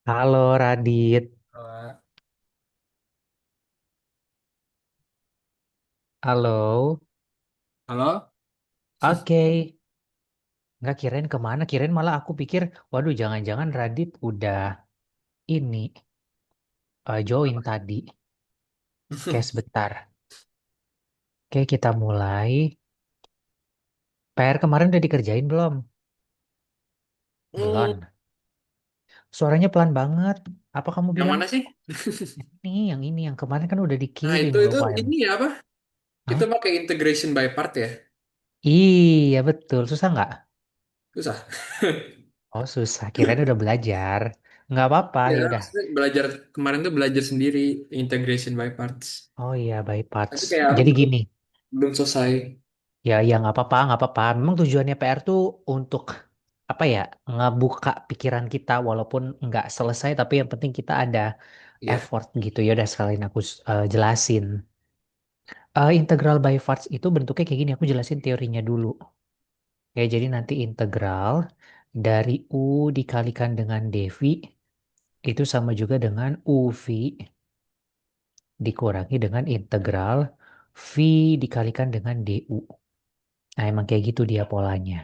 Halo Radit, Eh, halo. Halo? Oke, nggak kirain kemana? Kirain malah aku pikir, waduh jangan-jangan Radit udah ini join tadi. Oke, sebentar. Oke, kita mulai. PR kemarin udah dikerjain belum? Hmm, Belum. Suaranya pelan banget. Apa kamu yang bilang? mana sih? Yang kemarin kan udah Nah, dikirim loh itu file. ini apa? Itu Hah? pakai integration by part ya? Iya betul, susah nggak? Susah. Oh susah, kirain udah belajar. Nggak apa-apa, Ya, ya udah. maksudnya belajar kemarin tuh belajar sendiri integration by parts. Oh iya, by parts. Tapi kayak aku Jadi belum gini. belum selesai. Ya, nggak apa-apa, nggak apa-apa. Memang tujuannya PR tuh untuk apa ya, ngebuka pikiran kita walaupun nggak selesai, tapi yang penting kita ada Iya. effort gitu. Ya udah sekalian aku jelasin. Integral by parts itu bentuknya kayak gini. Aku jelasin teorinya dulu. Ya, jadi nanti integral dari U dikalikan dengan dV itu sama juga dengan UV dikurangi dengan integral V dikalikan dengan DU. Nah, emang kayak gitu dia polanya.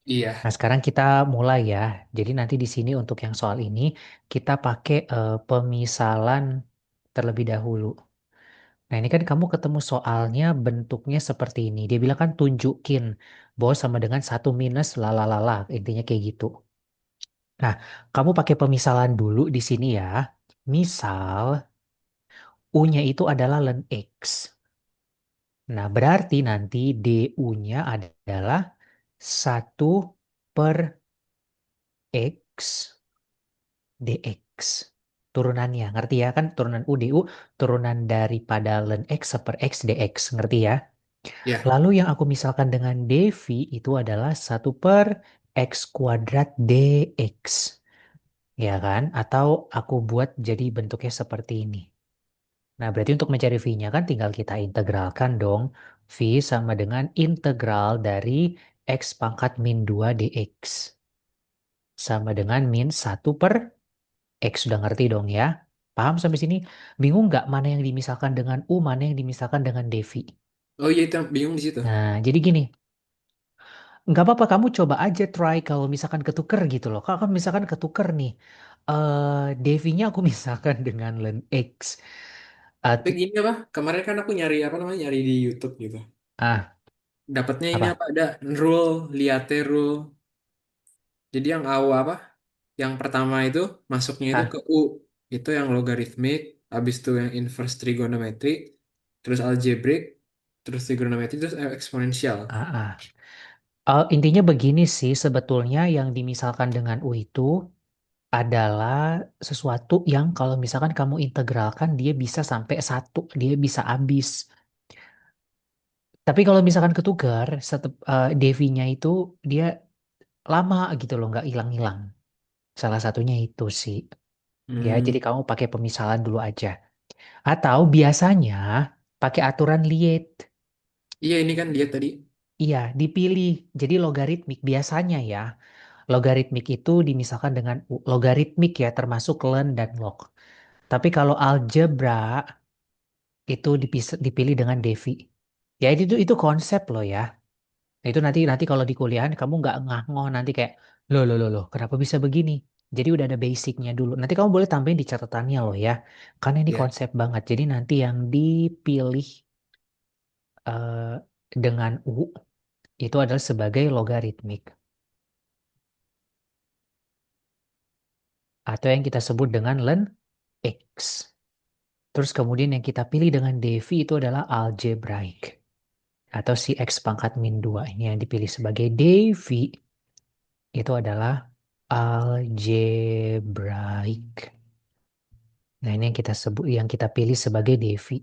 Iya. Nah, sekarang kita mulai ya. Jadi nanti di sini untuk yang soal ini kita pakai pemisalan terlebih dahulu. Nah, ini kan kamu ketemu soalnya bentuknya seperti ini. Dia bilang kan tunjukin bahwa sama dengan satu minus lalalala. Intinya kayak gitu. Nah, kamu pakai pemisalan dulu di sini ya. Misal U-nya itu adalah ln X. Nah, berarti nanti DU-nya adalah satu per X dx. Turunannya, ngerti ya? Kan turunan U du, turunan daripada ln X per X dx, ngerti ya? Ya. Lalu yang aku misalkan dengan dv itu adalah satu per X kuadrat dx. Ya kan? Atau aku buat jadi bentuknya seperti ini. Nah, berarti untuk mencari V-nya kan tinggal kita integralkan dong. V sama dengan integral dari X pangkat min 2 dx. Sama dengan min satu per X. Sudah ngerti dong ya? Paham sampai sini? Bingung nggak mana yang dimisalkan dengan U, mana yang dimisalkan dengan Devi? Oh iya, itu yang bingung di situ. Nah, jadi gini, nggak apa-apa kamu coba aja try kalau misalkan ketuker gitu loh. Kalau kamu misalkan ketuker nih, Devi-nya aku misalkan dengan ln X. Tapi gini apa? Kemarin kan aku nyari apa namanya? Nyari di YouTube gitu. Dapatnya ini Apa? apa? Ada rule, liate rule. Jadi yang awal apa? Yang pertama itu masuknya itu ke Ah, U. Itu yang logaritmik, habis itu yang inverse trigonometri, terus algebraic, terus trigonometri, terus eksponensial. ah, ah. Intinya begini sih, sebetulnya yang dimisalkan dengan U itu adalah sesuatu yang kalau misalkan kamu integralkan dia bisa sampai satu, dia bisa habis. Tapi kalau misalkan ketukar, Devi-nya itu dia lama gitu loh, nggak hilang-hilang. Salah satunya itu sih. Ya, Hmm, jadi kamu pakai pemisalan dulu aja. Atau biasanya pakai aturan Liet. iya ini kan dia tadi. Iya, dipilih. Jadi logaritmik biasanya ya. Logaritmik itu dimisalkan dengan logaritmik ya, termasuk ln dan log. Tapi kalau algebra itu dipilih dengan Devi. Ya itu konsep loh ya. Nah, itu nanti nanti kalau di kuliahan kamu nggak ngah-ngoh nanti kayak loh kenapa bisa begini? Jadi udah ada basicnya dulu. Nanti kamu boleh tambahin di catatannya loh ya. Karena ini Ya. konsep banget. Jadi nanti yang dipilih eh, dengan U itu adalah sebagai logaritmik atau yang kita sebut dengan ln X. Terus kemudian yang kita pilih dengan Devi itu adalah algebraic atau si X pangkat min 2 ini yang dipilih sebagai Devi itu adalah algebraic. Nah, ini yang kita sebut, yang kita pilih sebagai Devi.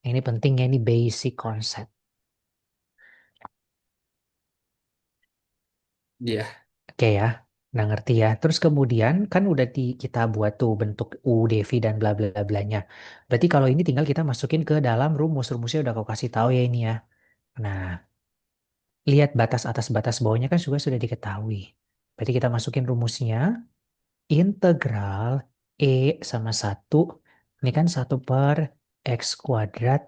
Ini pentingnya, ini basic concept. Iya. Oke ya, nah ngerti ya. Terus kemudian kan udah kita buat tuh bentuk U, Devi, dan bla bla blanya. Berarti kalau ini tinggal kita masukin ke dalam rumus. Rumusnya udah aku kasih tahu ya ini ya. Nah, lihat batas atas batas bawahnya kan juga sudah diketahui. Berarti kita masukin rumusnya. integral E sama satu. Ini kan satu per X kuadrat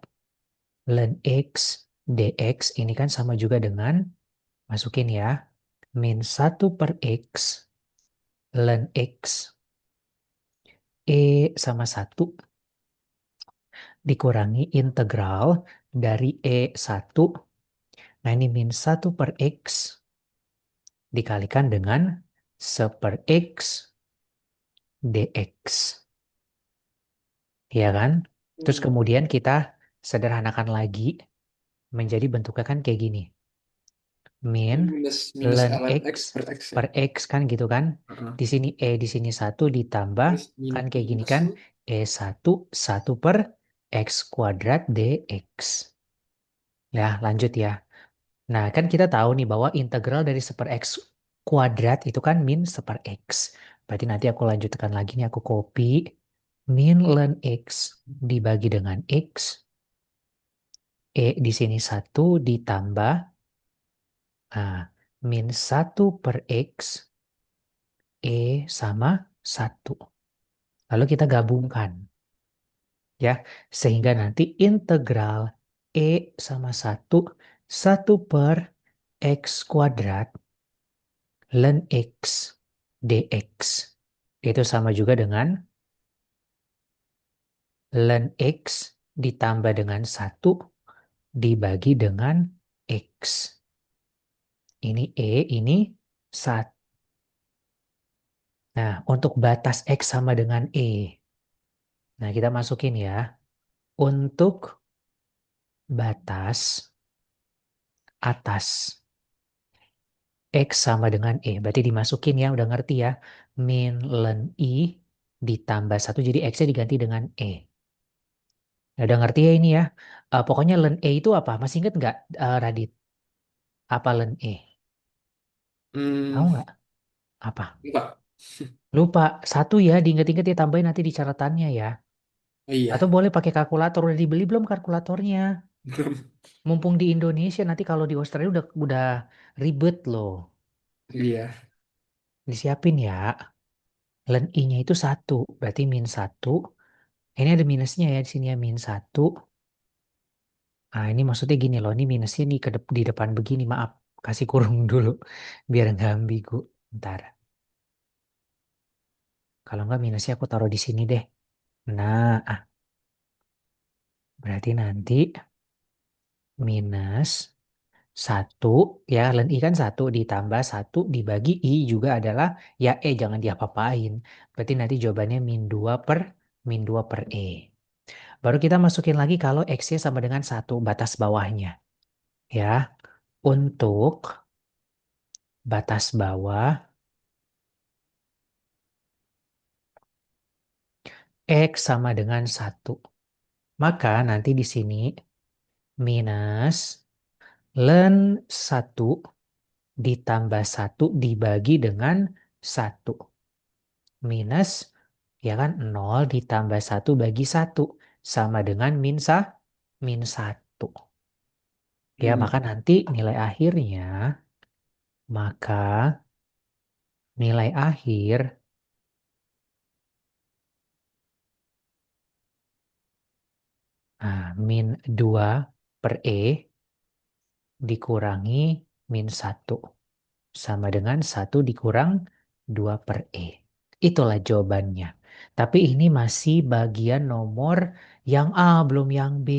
ln X dx. Ini kan sama juga dengan, masukin ya, min satu per X ln X E sama satu dikurangi integral dari E1. Nah ini min satu per X dikalikan dengan 1/X dx. Ya kan? Terus Hmm. kemudian kita sederhanakan lagi menjadi bentuknya kan kayak gini. Min Minus minus ln ln X X per X ya. per X kan gitu kan. Heeh. Di sini E di sini satu ditambah Terus kan kayak gini minus kan. tuh. E1 per X kuadrat dx. Ya lanjut ya. Nah, kan kita tahu nih bahwa integral dari 1/X kuadrat itu kan min 1/X. Berarti nanti aku lanjutkan lagi nih, aku copy. Min ln X dibagi dengan X. E di sini satu ditambah ah, min satu per X. E sama satu. Lalu kita gabungkan. Ya, sehingga Ya. nanti integral E sama satu, satu per X kuadrat ln X dx. Itu sama juga dengan ln X ditambah dengan satu dibagi dengan X. Ini E, ini 1. Nah, untuk batas X sama dengan E. Nah, kita masukin ya. Untuk batas atas X sama dengan E. Berarti dimasukin ya, udah ngerti ya. Min ln I ditambah satu jadi X-nya diganti dengan E. Nah, udah ngerti ya ini ya. Pokoknya ln E itu apa? Masih inget nggak, Radit? Apa ln E? Tahu Hmm, nggak? Apa? lupa. Lupa. Satu ya, diinget-inget ya, tambahin nanti di catatannya ya. Oh Atau iya, boleh pakai kalkulator. Udah dibeli belum kalkulatornya? belum. Mumpung di Indonesia, nanti kalau di Australia udah ribet loh. Iya. Disiapin ya. Ln I-nya itu satu. Berarti min satu. Ini ada minusnya ya. Di sini ya min satu. Nah ini maksudnya gini loh. Ini minusnya nih di depan begini. Maaf. Kasih kurung dulu. Biar nggak ambigu. Ntar. Kalau nggak minusnya aku taruh di sini deh. Nah, berarti nanti minus satu, ya ln I kan satu ditambah satu dibagi I juga adalah ya E, jangan diapa-apain. Berarti nanti jawabannya min dua per E. Baru kita masukin lagi kalau X-nya sama dengan satu batas bawahnya. Ya, untuk batas bawah X sama dengan satu. Maka nanti di sini minus ln satu ditambah satu dibagi dengan satu. Minus, ya kan, nol ditambah satu bagi satu. Sama dengan min satu. Ya, Hmm. maka nanti nilai akhirnya, maka nilai akhir, min 2 per E dikurangi min satu. Sama dengan satu dikurang 2 per E. Itulah jawabannya. Tapi ini masih bagian nomor yang A, belum yang B.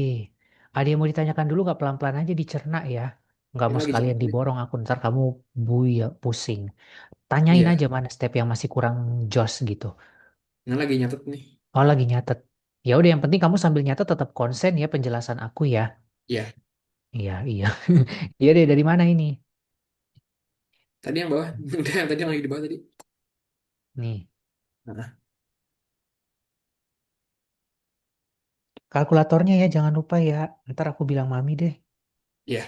Ada yang mau ditanyakan dulu nggak, pelan-pelan aja dicerna ya. Nggak Ini mau lagi sekalian capek nih. diborong aku, ntar kamu buya pusing. Tanyain Iya, aja mana step yang masih kurang jos gitu. ini lagi nyatet nih. Oh lagi nyatet. Ya udah, yang penting kamu sambil nyatet tetap konsen ya penjelasan aku ya. Iya, Iya, iya. Iya deh, dari mana ini? tadi yang bawah. Udah, yang tadi yang lagi di bawah tadi. Nih, Nah, kalkulatornya ya jangan lupa ya. Ntar aku bilang mami deh. iya.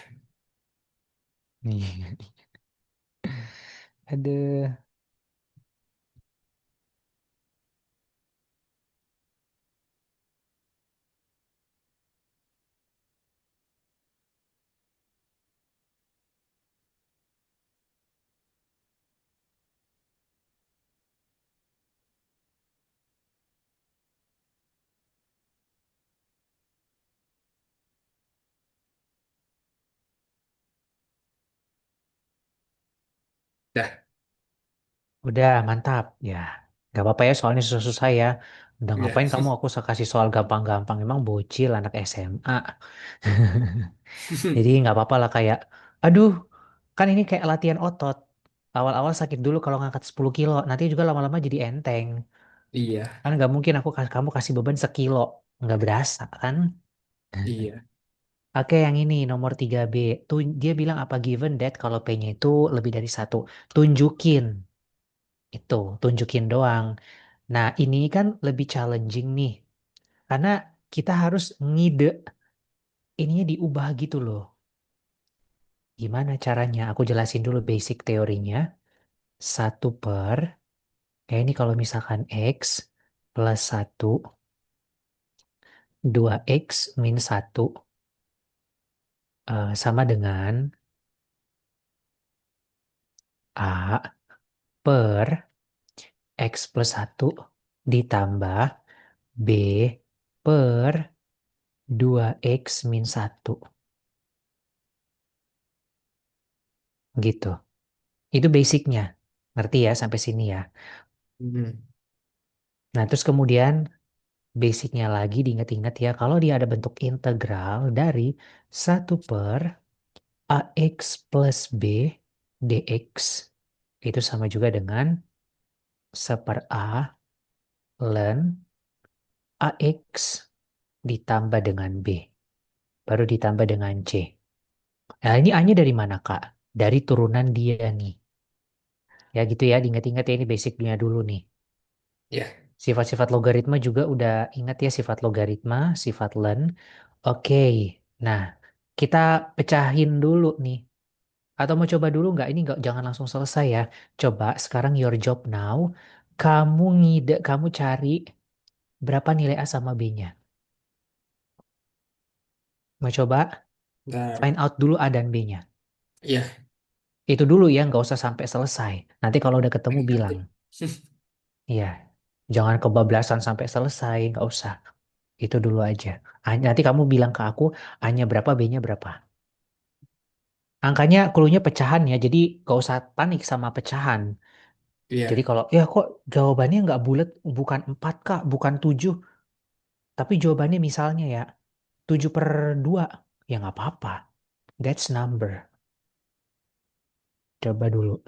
Nih. Aduh. Dah. Udah, mantap. Ya, nggak apa-apa ya soalnya susah-susah ya. Udah Ya. ngapain kamu aku kasih soal gampang-gampang. Emang bocil anak SMA. Jadi nggak apa-apa lah kayak, aduh, kan ini kayak latihan otot. Awal-awal sakit dulu kalau ngangkat 10 kilo. Nanti juga lama-lama jadi enteng. Iya. Kan nggak mungkin kamu kasih beban sekilo. Nggak berasa kan? Iya. Oke, yang ini nomor 3B. Tuh, dia bilang apa given that kalau P-nya itu lebih dari satu. Tunjukin. Itu, tunjukin doang. Nah, ini kan lebih challenging nih. Karena kita harus ngide ininya diubah gitu loh. Gimana caranya? Aku jelasin dulu basic teorinya. Satu per, kayak ini kalau misalkan X plus satu, 2X min satu sama dengan A per X plus satu ditambah B per 2X min satu. Gitu. Itu basicnya. Ngerti ya sampai sini ya. Hmm. Nah, terus kemudian basicnya lagi diingat-ingat ya. Kalau dia ada bentuk integral dari satu per AX plus B dx. Itu sama juga dengan seper A ln AX ditambah dengan B. Baru ditambah dengan C. Nah, ini A-nya dari mana, Kak? Dari turunan dia nih. Ya gitu ya, diingat-ingat ya ini basicnya dulu nih. Ya. Sifat-sifat logaritma juga udah ingat ya sifat logaritma, sifat len. Oke, nah kita pecahin dulu nih. Atau mau coba dulu nggak? Ini nggak jangan langsung selesai ya. Coba sekarang your job now. Kamu kamu cari berapa nilai A sama B-nya. Mau coba find Ntar. out dulu A dan B-nya. Ya. Itu dulu ya, nggak usah sampai selesai. Nanti kalau udah ketemu bilang. Negatif. Iya, jangan kebablasan sampai selesai, nggak usah. Itu dulu aja. Nanti kamu bilang ke aku A-nya berapa, B-nya berapa. Angkanya, clue-nya pecahan ya, jadi gak usah panik sama pecahan. Jadi Iya. kalau, ya kok jawabannya nggak bulat, bukan 4 Kak, bukan 7. Tapi jawabannya misalnya ya, 7/2. Ya nggak apa-apa. That's number. Coba dulu.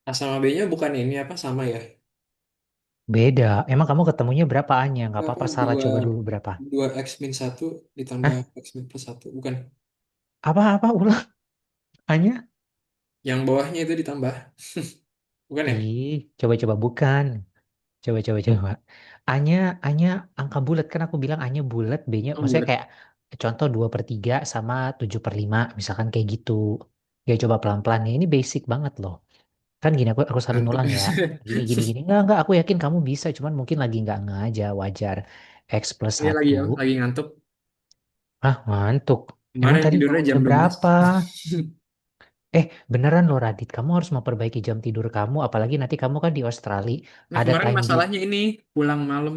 A sama B-nya bukan ini apa sama ya? Beda. Emang kamu ketemunya berapa A-nya? Nggak Eh, apa-apa, Sarah dua coba dulu berapa. dua x min satu ditambah Hah? x min plus satu, bukan? Apa-apa ulang A-nya? Yang bawahnya itu ditambah, bukan ya? Ih, coba-coba bukan. Coba. A-nya, A-nya angka bulat. Kan aku bilang A-nya bulat, B-nya Oh, maksudnya bulat. kayak contoh 2/3 sama 7/5. Misalkan kayak gitu. Ya coba pelan-pelan ya. Ini basic banget loh. Kan gini, aku selalu Ngantuk. ngulang ya. Gini. Enggak, aku yakin kamu bisa. Cuman mungkin lagi nggak nge aja, wajar. X plus Iya lagi satu. ya, lagi ngantuk. Ah, ngantuk. Emang Kemarin tadi tidurnya bangun jam jam 12. berapa? Beneran loh Radit, kamu harus memperbaiki jam tidur kamu. Apalagi nanti kamu kan di Australia. Nah, Ada kemarin time di... masalahnya ini pulang malam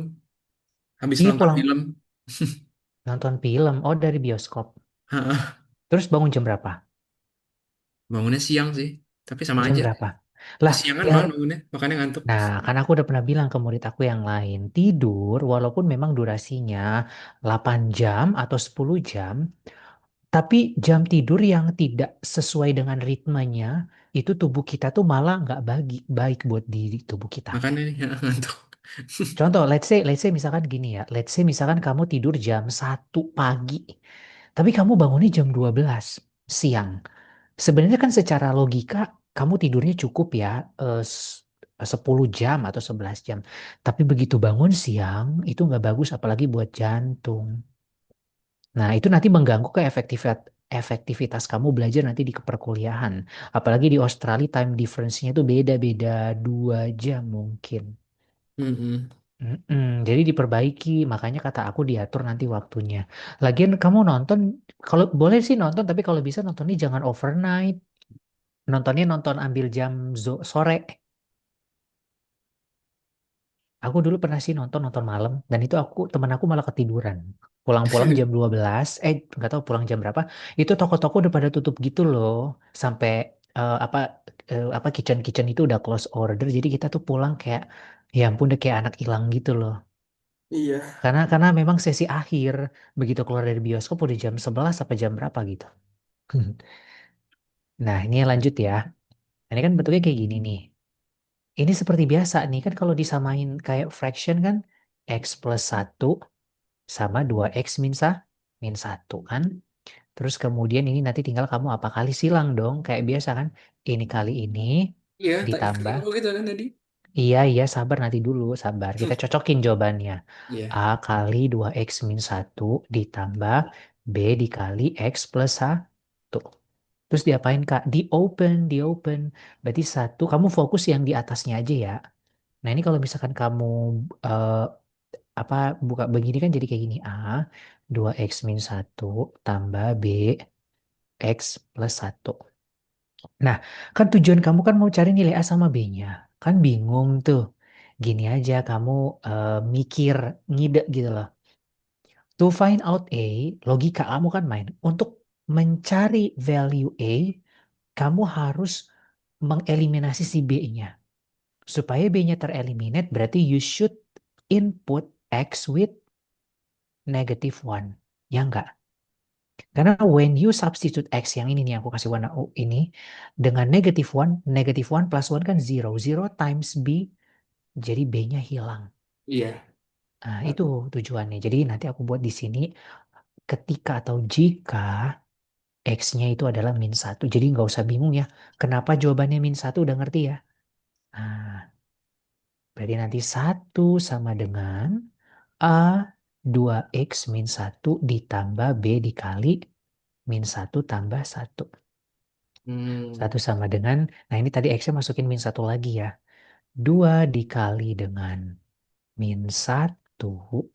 habis Iya nonton pulang film. nonton film. Oh dari bioskop. Heeh. Terus bangun jam berapa? Bangunnya siang sih, tapi sama Jam aja. berapa? Lah, Kesiangan ya. malah bangunnya, makanya ngantuk. Nah, kan aku udah pernah bilang ke murid aku yang lain, tidur walaupun memang durasinya 8 jam atau 10 jam, tapi jam tidur yang tidak sesuai dengan ritmenya, itu tubuh kita tuh malah nggak baik buat diri tubuh kita. Makanya nih ngantuk. Contoh, let's say misalkan gini ya, let's say misalkan kamu tidur jam 1 pagi, tapi kamu bangunnya jam 12 siang. Sebenarnya kan secara logika kamu tidurnya cukup ya, 10 jam atau 11 jam. Tapi begitu bangun siang, itu nggak bagus apalagi buat jantung. Nah, itu nanti mengganggu ke efektivitas kamu belajar nanti di perkuliahan. Apalagi di Australia time difference-nya itu beda-beda 2 jam mungkin. Mm-mm. Jadi diperbaiki, makanya kata aku diatur nanti waktunya. Lagian kamu nonton, kalau boleh sih nonton, tapi kalau bisa nontonnya jangan overnight. Nontonnya nonton ambil jam sore. Aku dulu pernah sih nonton nonton malam, dan itu temen aku malah ketiduran. Pulang-pulang jam 12, nggak tahu pulang jam berapa. Itu toko-toko udah pada tutup gitu loh, sampai eh, apa apa kitchen itu udah close order. Jadi kita tuh pulang kayak, ya ampun udah kayak anak hilang gitu loh. Iya. Karena memang sesi akhir, begitu keluar dari bioskop udah jam 11 apa jam berapa gitu. Nah, ini lanjut ya. Ini kan bentuknya kayak gini nih. Ini seperti biasa nih kan kalau disamain kayak fraction kan x plus 1 sama 2x min 1 kan. Terus kemudian ini nanti tinggal kamu apa kali silang dong kayak biasa kan. Ini kali ini Iya, tak ditambah. kamu gitu kan tadi. Iya, sabar nanti dulu, sabar. Kita cocokin jawabannya. Iya. A kali 2x min 1 ditambah B dikali x plus 1. Terus diapain Kak? Di open. Berarti satu, kamu fokus yang di atasnya aja ya. Nah ini kalau misalkan kamu eh, apa buka begini kan jadi kayak gini. A 2x min 1 tambah B x plus 1. Nah, kan tujuan kamu kan mau cari nilai A sama B-nya. Kan bingung tuh. Gini aja kamu mikir, ngide gitu loh. To find out A, logika kamu kan main. Untuk mencari value A, kamu harus mengeliminasi si B-nya. Supaya B-nya tereliminate, berarti you should input X with -1. Ya enggak? Karena when you substitute X yang ini nih, aku kasih warna ini, dengan -1 plus 1 kan 0. 0 times B, jadi B-nya hilang. Iya. Nah, itu tujuannya. Jadi nanti aku buat di sini, ketika atau jika X-nya itu adalah -1. Jadi nggak usah bingung ya, kenapa jawabannya -1 udah ngerti ya? Nah, berarti nanti satu sama dengan A 2x min 1 ditambah B dikali -1 tambah 1. Hmm. Satu sama dengan, nah ini tadi X-nya masukin -1 lagi ya. 2 dikali dengan -1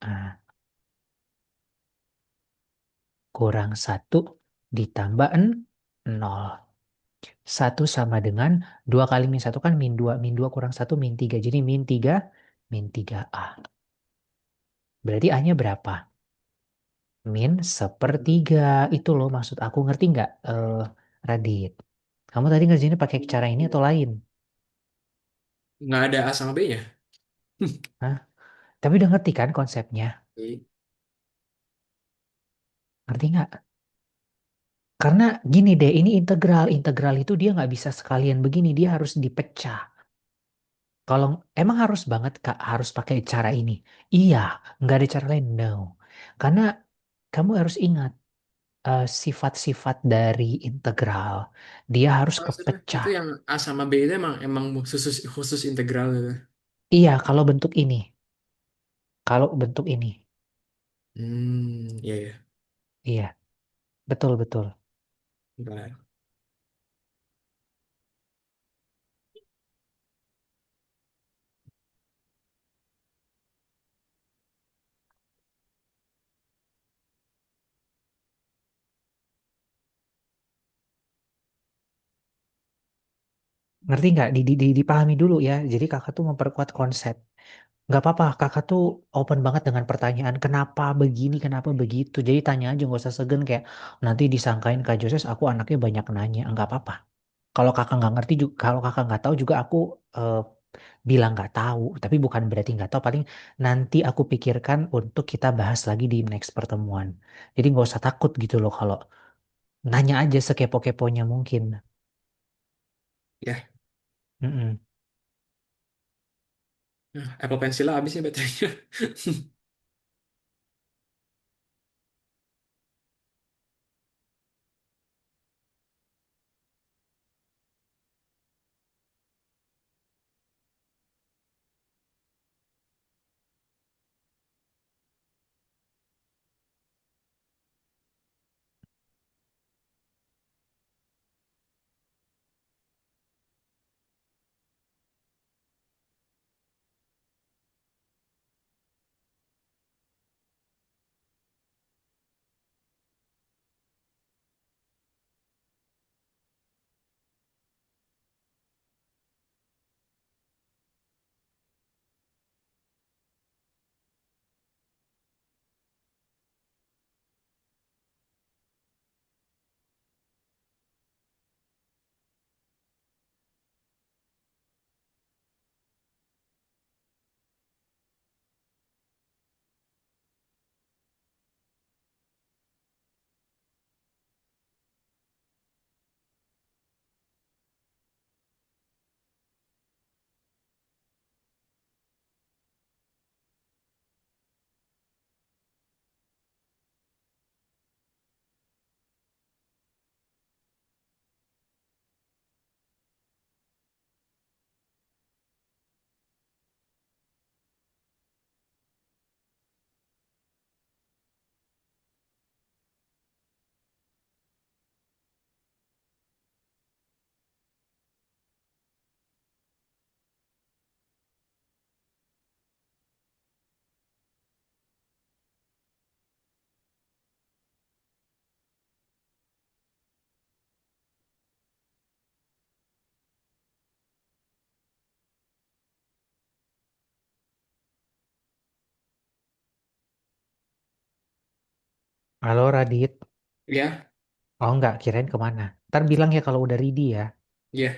ah, kurang 1 ditambah 0. Satu sama dengan 2 kali -1 kan -2. -2 kurang 1 -3. Jadi -3 -3A. Berarti A-nya berapa? -1/3. Itu loh maksud aku. Ngerti nggak, Radit? Kamu tadi ngerjainnya pakai cara ini atau lain? Nggak ada A sama B-nya. Hah? Tapi udah ngerti kan konsepnya? Oke. Ngerti nggak? Karena gini deh, ini integral. Integral itu dia nggak bisa sekalian begini. Dia harus dipecah. Kalau emang harus banget Kak, harus pakai cara ini. Iya, nggak ada cara lain. No. Karena kamu harus ingat sifat-sifat dari integral. Dia harus Maksudnya kepecah. itu yang A sama B itu emang emang khusus khusus integral gitu. Iya, kalau bentuk ini. Kalau bentuk ini. Iya ya. Iya, betul-betul. Bentar. Ngerti nggak? Dipahami dulu ya. Jadi kakak tuh memperkuat konsep. Nggak apa-apa, kakak tuh open banget dengan pertanyaan. Kenapa begini, kenapa begitu. Jadi tanya aja, nggak usah segen kayak nanti disangkain Kak Joses, aku anaknya banyak nanya. Nggak apa-apa. Kalau kakak nggak ngerti juga, kalau kakak nggak tahu juga aku eh, bilang nggak tahu. Tapi bukan berarti nggak tahu. Paling nanti aku pikirkan untuk kita bahas lagi di next pertemuan. Jadi nggak usah takut gitu loh kalau nanya aja sekepo-keponya mungkin. Ya. Mm-mm. Nah, Apple Pencil lah habis ya baterainya. Halo Radit. Ya, Oh enggak, kirain kemana. Ntar bilang ya kalau udah ready ya. ya,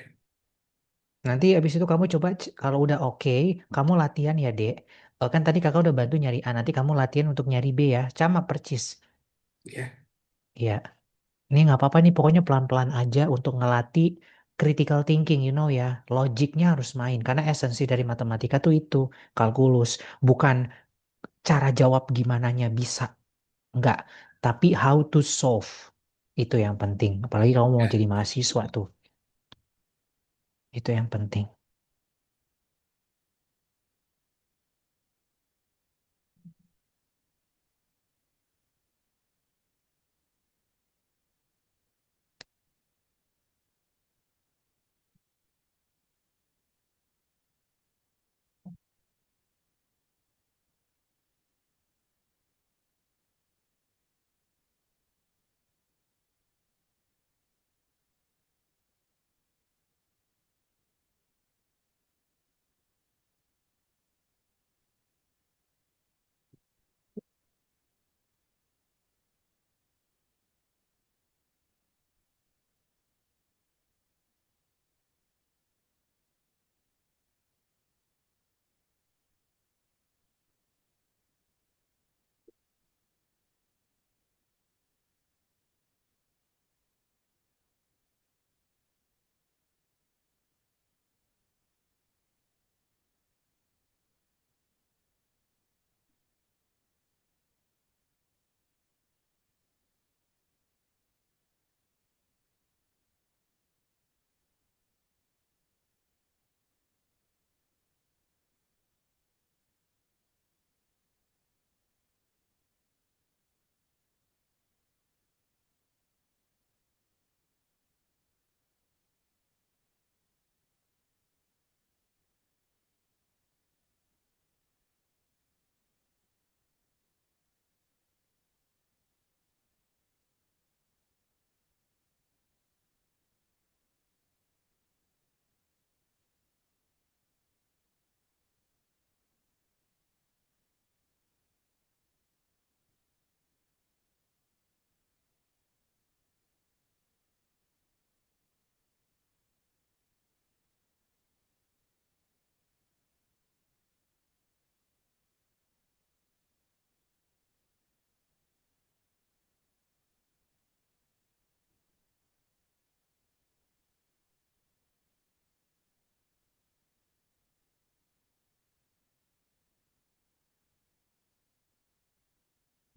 Nanti abis itu kamu coba kalau udah oke, kamu latihan ya Dek. Kan tadi kakak udah bantu nyari A, nanti kamu latihan untuk nyari B ya. Sama percis. ya. Ya, ini nggak apa-apa nih, pokoknya pelan-pelan aja untuk ngelatih critical thinking, you know ya. Logiknya harus main, karena esensi dari matematika tuh itu, kalkulus. Bukan cara jawab gimananya bisa, enggak. Tapi how to solve, itu yang penting. Apalagi kamu mau Ya. jadi mahasiswa tuh, itu yang penting.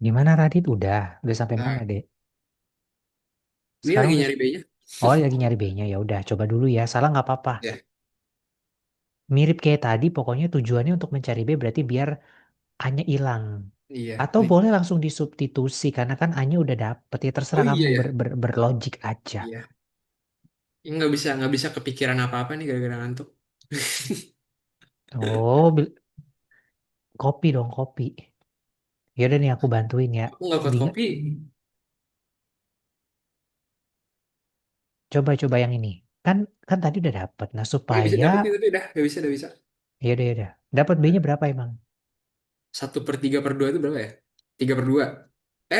Gimana Radit? Udah sampai mana, Nah, Dek? ini Sekarang lagi udah, nyari B-nya. oh lagi nyari B-nya ya udah, coba dulu ya. Salah nggak apa-apa. Ya, Mirip kayak tadi, pokoknya tujuannya untuk mencari B berarti biar A-nya hilang. iya. Atau Nih. boleh langsung disubstitusi karena kan A-nya udah dapet ya Oh terserah kamu iya ya. berlogik aja. Iya. Ini nggak bisa kepikiran apa-apa nih gara-gara ngantuk. Oh, kopi dong kopi. Ya udah nih aku bantuin ya. Aku nggak kuat Di, kopi. coba yang ini. Kan kan tadi udah dapet. Nah Nggak bisa supaya dapet nih tapi udah bisa. ya udah. Dapat B-nya berapa emang? 1/3/2 itu berapa ya? 3/2.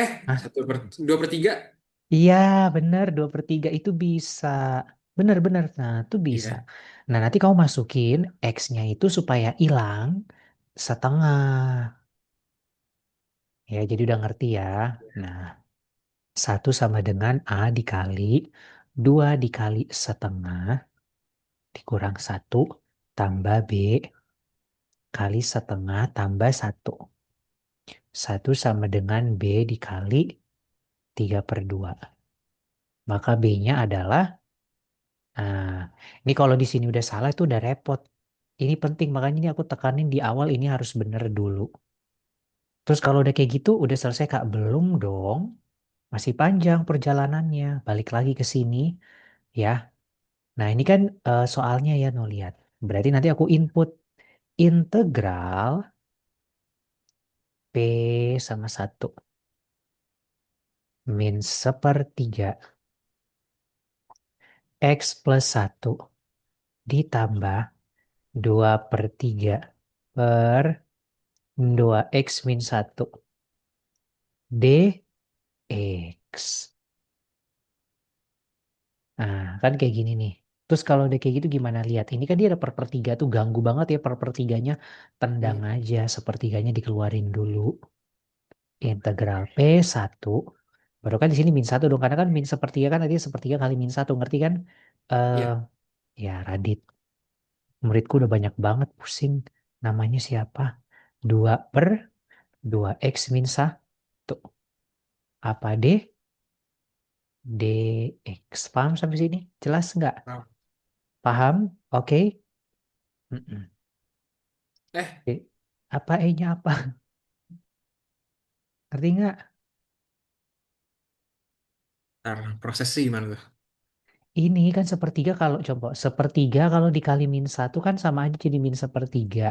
Eh, Hah? 1/2/3. Iya, bener 2/3 itu bisa. Bener-bener. Nah, itu bisa. Iya. Nah, nanti kamu masukin X-nya itu supaya hilang setengah. Ya, jadi udah ngerti ya. Nah, satu sama dengan A dikali 2 dikali setengah dikurang satu tambah B kali setengah tambah satu. Satu sama dengan B dikali 3/2. Maka B-nya adalah, nah, ini kalau di sini udah salah itu udah repot. Ini penting, makanya ini aku tekanin di awal ini harus bener dulu. Terus kalau udah kayak gitu, udah selesai Kak? Belum dong. Masih panjang perjalanannya. Balik lagi ke sini ya. Nah ini kan soalnya ya no lihat. Berarti nanti aku input integral P sama satu min sepertiga X plus satu ditambah 2/3 per 2X min satu dx. Nah, kan kayak gini nih. Terus kalau udah kayak gitu gimana lihat? Ini kan dia ada per tuh ganggu banget ya per-pertiganya. Tendang Hmm. aja sepertiganya dikeluarin dulu. Integral P1. Baru kan di sini min satu dong. Karena kan min sepertiga kan tadi sepertiga kali min satu. Ngerti kan? Eh Iya. ya Radit. Muridku udah banyak banget pusing. Namanya siapa? 2/2X min satu. Apa D? DX. Paham sampai sini? Jelas nggak? Paham. Paham? Oke. Mm-mm. Eh, E, apa E-nya apa? Ngerti nggak? ntar prosesnya gimana tuh? Ini kan sepertiga kalau coba sepertiga kalau dikali min satu kan sama aja jadi min sepertiga.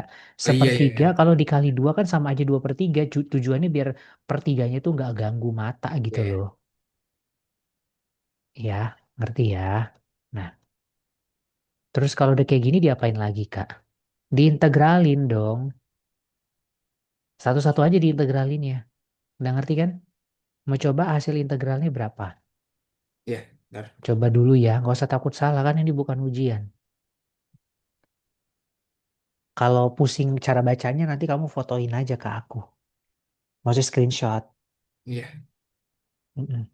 Oh iya iya Sepertiga iya. kalau dikali dua kan sama aja 2/3. Tujuannya biar pertiganya tuh nggak ganggu mata gitu Iya, iya. loh. Ya, ngerti ya. Nah, terus kalau udah kayak gini diapain lagi Kak? Diintegralin dong. Satu-satu aja diintegralin ya. Udah ngerti kan? Mau coba hasil integralnya berapa? Iya, ntar. Coba dulu ya, nggak usah takut salah kan ini bukan ujian. Kalau pusing cara bacanya nanti kamu fotoin aja ke aku. Maksudnya screenshot. Iya. Mm-mm.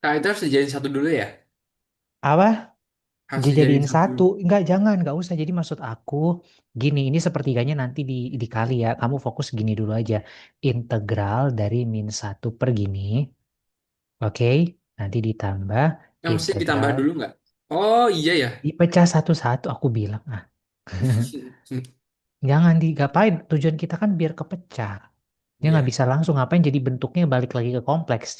Nah, itu harus dijadiin satu dulu ya? Apa? Harus dijadiin Dijadiin satu satu? dulu. Enggak, jangan, enggak usah. Jadi maksud aku, gini, ini sepertiganya nanti dikali ya. Kamu fokus gini dulu aja. Integral dari -1/gini, oke? Nanti ditambah Yang mesti ditambah integral, dulu nggak? Oh iya ya. dipecah satu-satu, aku bilang. Ah, jangan digapain. Tujuan kita kan biar kepecah. Dia nggak Iya, bisa langsung ngapain jadi bentuknya balik lagi ke kompleks.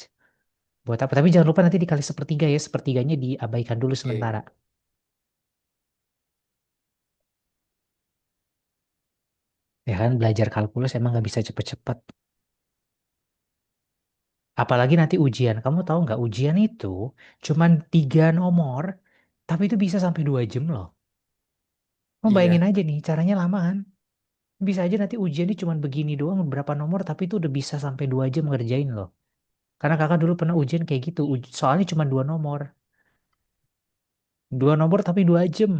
Buat apa? Tapi jangan lupa nanti dikali sepertiga ya. Sepertiganya diabaikan dulu sementara. oke. Ya kan, belajar kalkulus emang nggak bisa cepet-cepet. Apalagi nanti ujian. Kamu tahu nggak ujian itu cuman 3 nomor, tapi itu bisa sampai 2 jam loh. Kamu Iya. bayangin aja nih, caranya lama kan? Bisa aja nanti ujian ini cuman begini doang, beberapa nomor, tapi itu udah bisa sampai 2 jam ngerjain loh. Karena kakak dulu pernah ujian kayak gitu. Soalnya cuma 2 nomor. 2 nomor tapi 2 jam.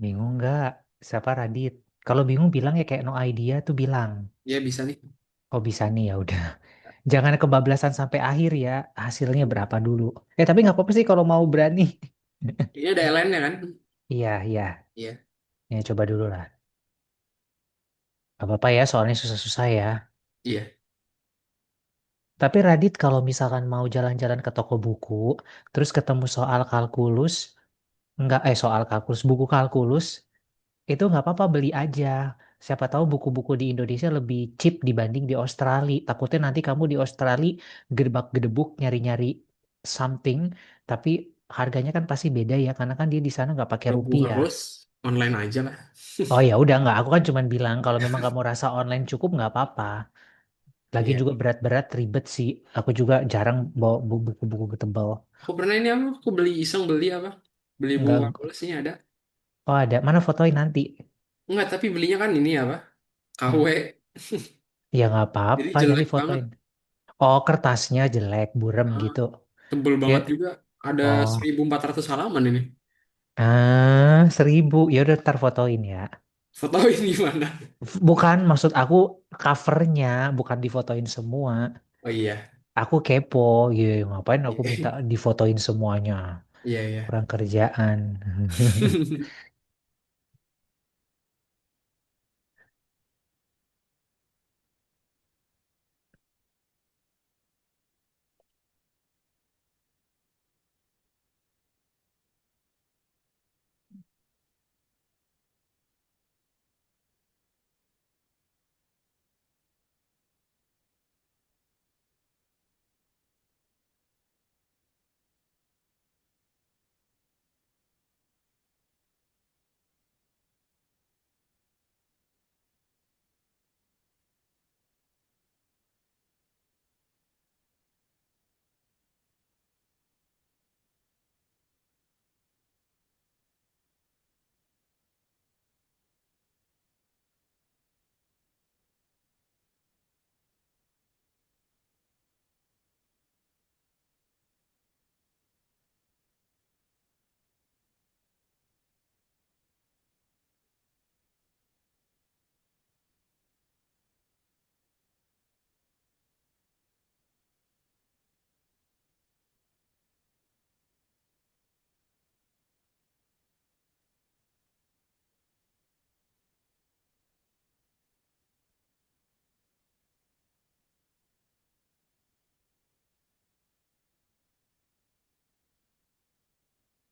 Bingung nggak? Siapa Radit? Kalau bingung bilang ya kayak no idea tuh bilang. Iya bisa nih. Oh bisa nih ya udah. Jangan kebablasan sampai akhir ya. Hasilnya berapa dulu? Tapi nggak apa-apa sih kalau mau berani. Ini ada LN-nya kan? Iya iya. Iya. Ya coba dulu lah. Gak apa-apa ya soalnya susah-susah ya. Iya. Tapi Radit kalau misalkan mau jalan-jalan ke toko buku, terus ketemu soal kalkulus, nggak soal kalkulus, buku kalkulus, itu nggak apa-apa beli aja. Siapa tahu buku-buku di Indonesia lebih cheap dibanding di Australia. Takutnya nanti kamu di Australia gedebak-gedebuk nyari-nyari something, tapi harganya kan pasti beda ya, karena kan dia di sana nggak pakai Kalau buku rupiah. harus online aja lah. Oh ya udah nggak, aku kan cuman bilang kalau memang kamu rasa online cukup nggak apa-apa. Lagi Iya. juga berat-berat ribet sih. Aku juga jarang bawa buku-buku tebal. Aku pernah ini apa? Aku beli iseng beli apa? Beli buku Nggak, kalkulus ini ada. oh ada. Mana fotoin nanti? Enggak, tapi belinya kan ini apa? Hmm. KW. Ya nggak Jadi apa-apa, nanti jelek banget. fotoin. Oh kertasnya jelek, burem Ah, gitu. tebel Ya, banget juga. Ada oh, 1.400 halaman ini. 1.000. Ya udah ntar fotoin ya. Fotoin gimana? Bukan, maksud aku covernya, bukan difotoin semua. Oh iya. Aku kepo, gitu. Ngapain aku minta difotoin semuanya? Iya, iya. Kurang kerjaan.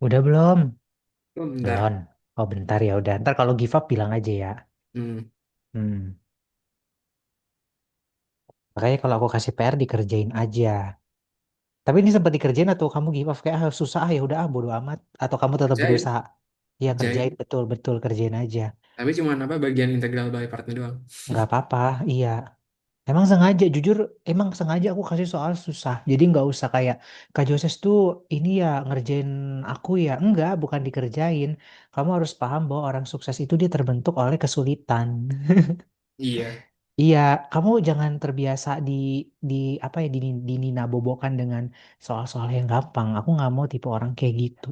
Udah belum? Oh, Belum. bentar. Oh bentar ya udah. Ntar kalau give up bilang aja ya. Hmm. Hmm. Makanya kalau aku kasih PR dikerjain aja. Tapi ini sempat dikerjain atau kamu give up kayak ah, susah ah, ya udah ah, bodo amat. Atau kamu tetap Kerjain, berusaha. Iya kerjain kerjain. betul betul kerjain aja. Tapi cuman apa bagian integral by partnya doang. Nggak apa-apa. Iya. Emang sengaja, jujur, emang sengaja aku kasih soal susah. Jadi nggak usah kayak Kak Joses tuh ini ya ngerjain aku ya. Enggak, bukan dikerjain. Kamu harus paham bahwa orang sukses itu dia terbentuk oleh kesulitan. Iya. Iya, kamu jangan terbiasa di apa ya dinina bobokan dengan soal-soal yang gampang. Aku nggak mau tipe orang kayak gitu.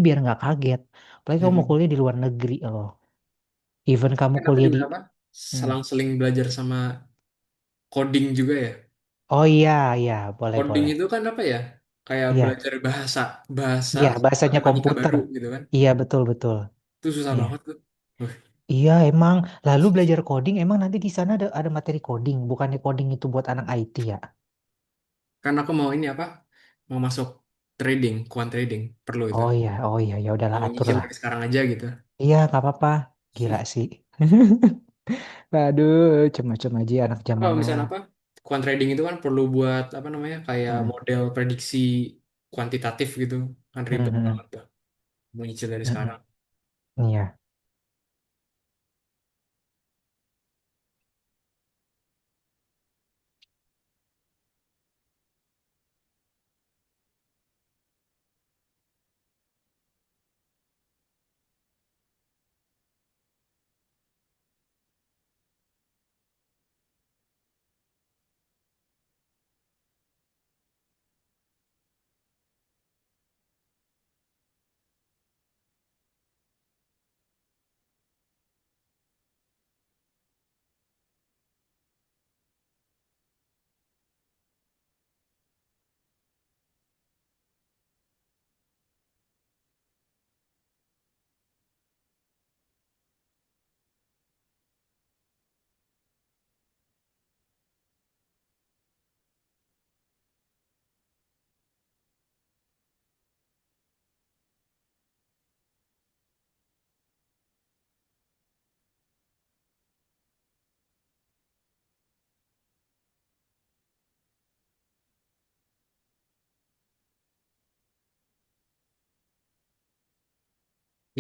Biar nggak kaget. Apalagi kamu mau Mm-mm. kuliah di luar negeri loh. Even kamu Kan aku kuliah juga di apa? Hmm. Selang-seling belajar sama coding juga ya. Oh iya, iya, boleh Coding boleh. itu kan apa ya? Kayak Iya, belajar bahasa, bahasa iya bahasanya matematika komputer. baru gitu kan. Iya betul betul. Itu susah Iya. banget tuh. Wih, Iya emang. Lalu belajar coding emang nanti di sana ada materi coding. Bukannya coding itu buat anak IT ya? kan aku mau ini apa? Mau masuk trading, quant trading, perlu itu. Oh iya ya udahlah Mau atur nyicil lah. dari sekarang aja gitu. Iya nggak apa-apa. Gila sih. Aduh, cuma-cuma aja anak zaman Kalau now. misalnya apa? Quant trading itu kan perlu buat apa namanya? Kayak Hmm, model prediksi kuantitatif gitu. Kan hmm, ribet hmm, banget tuh. Mau nyicil dari hmm, sekarang. hmm. Iya.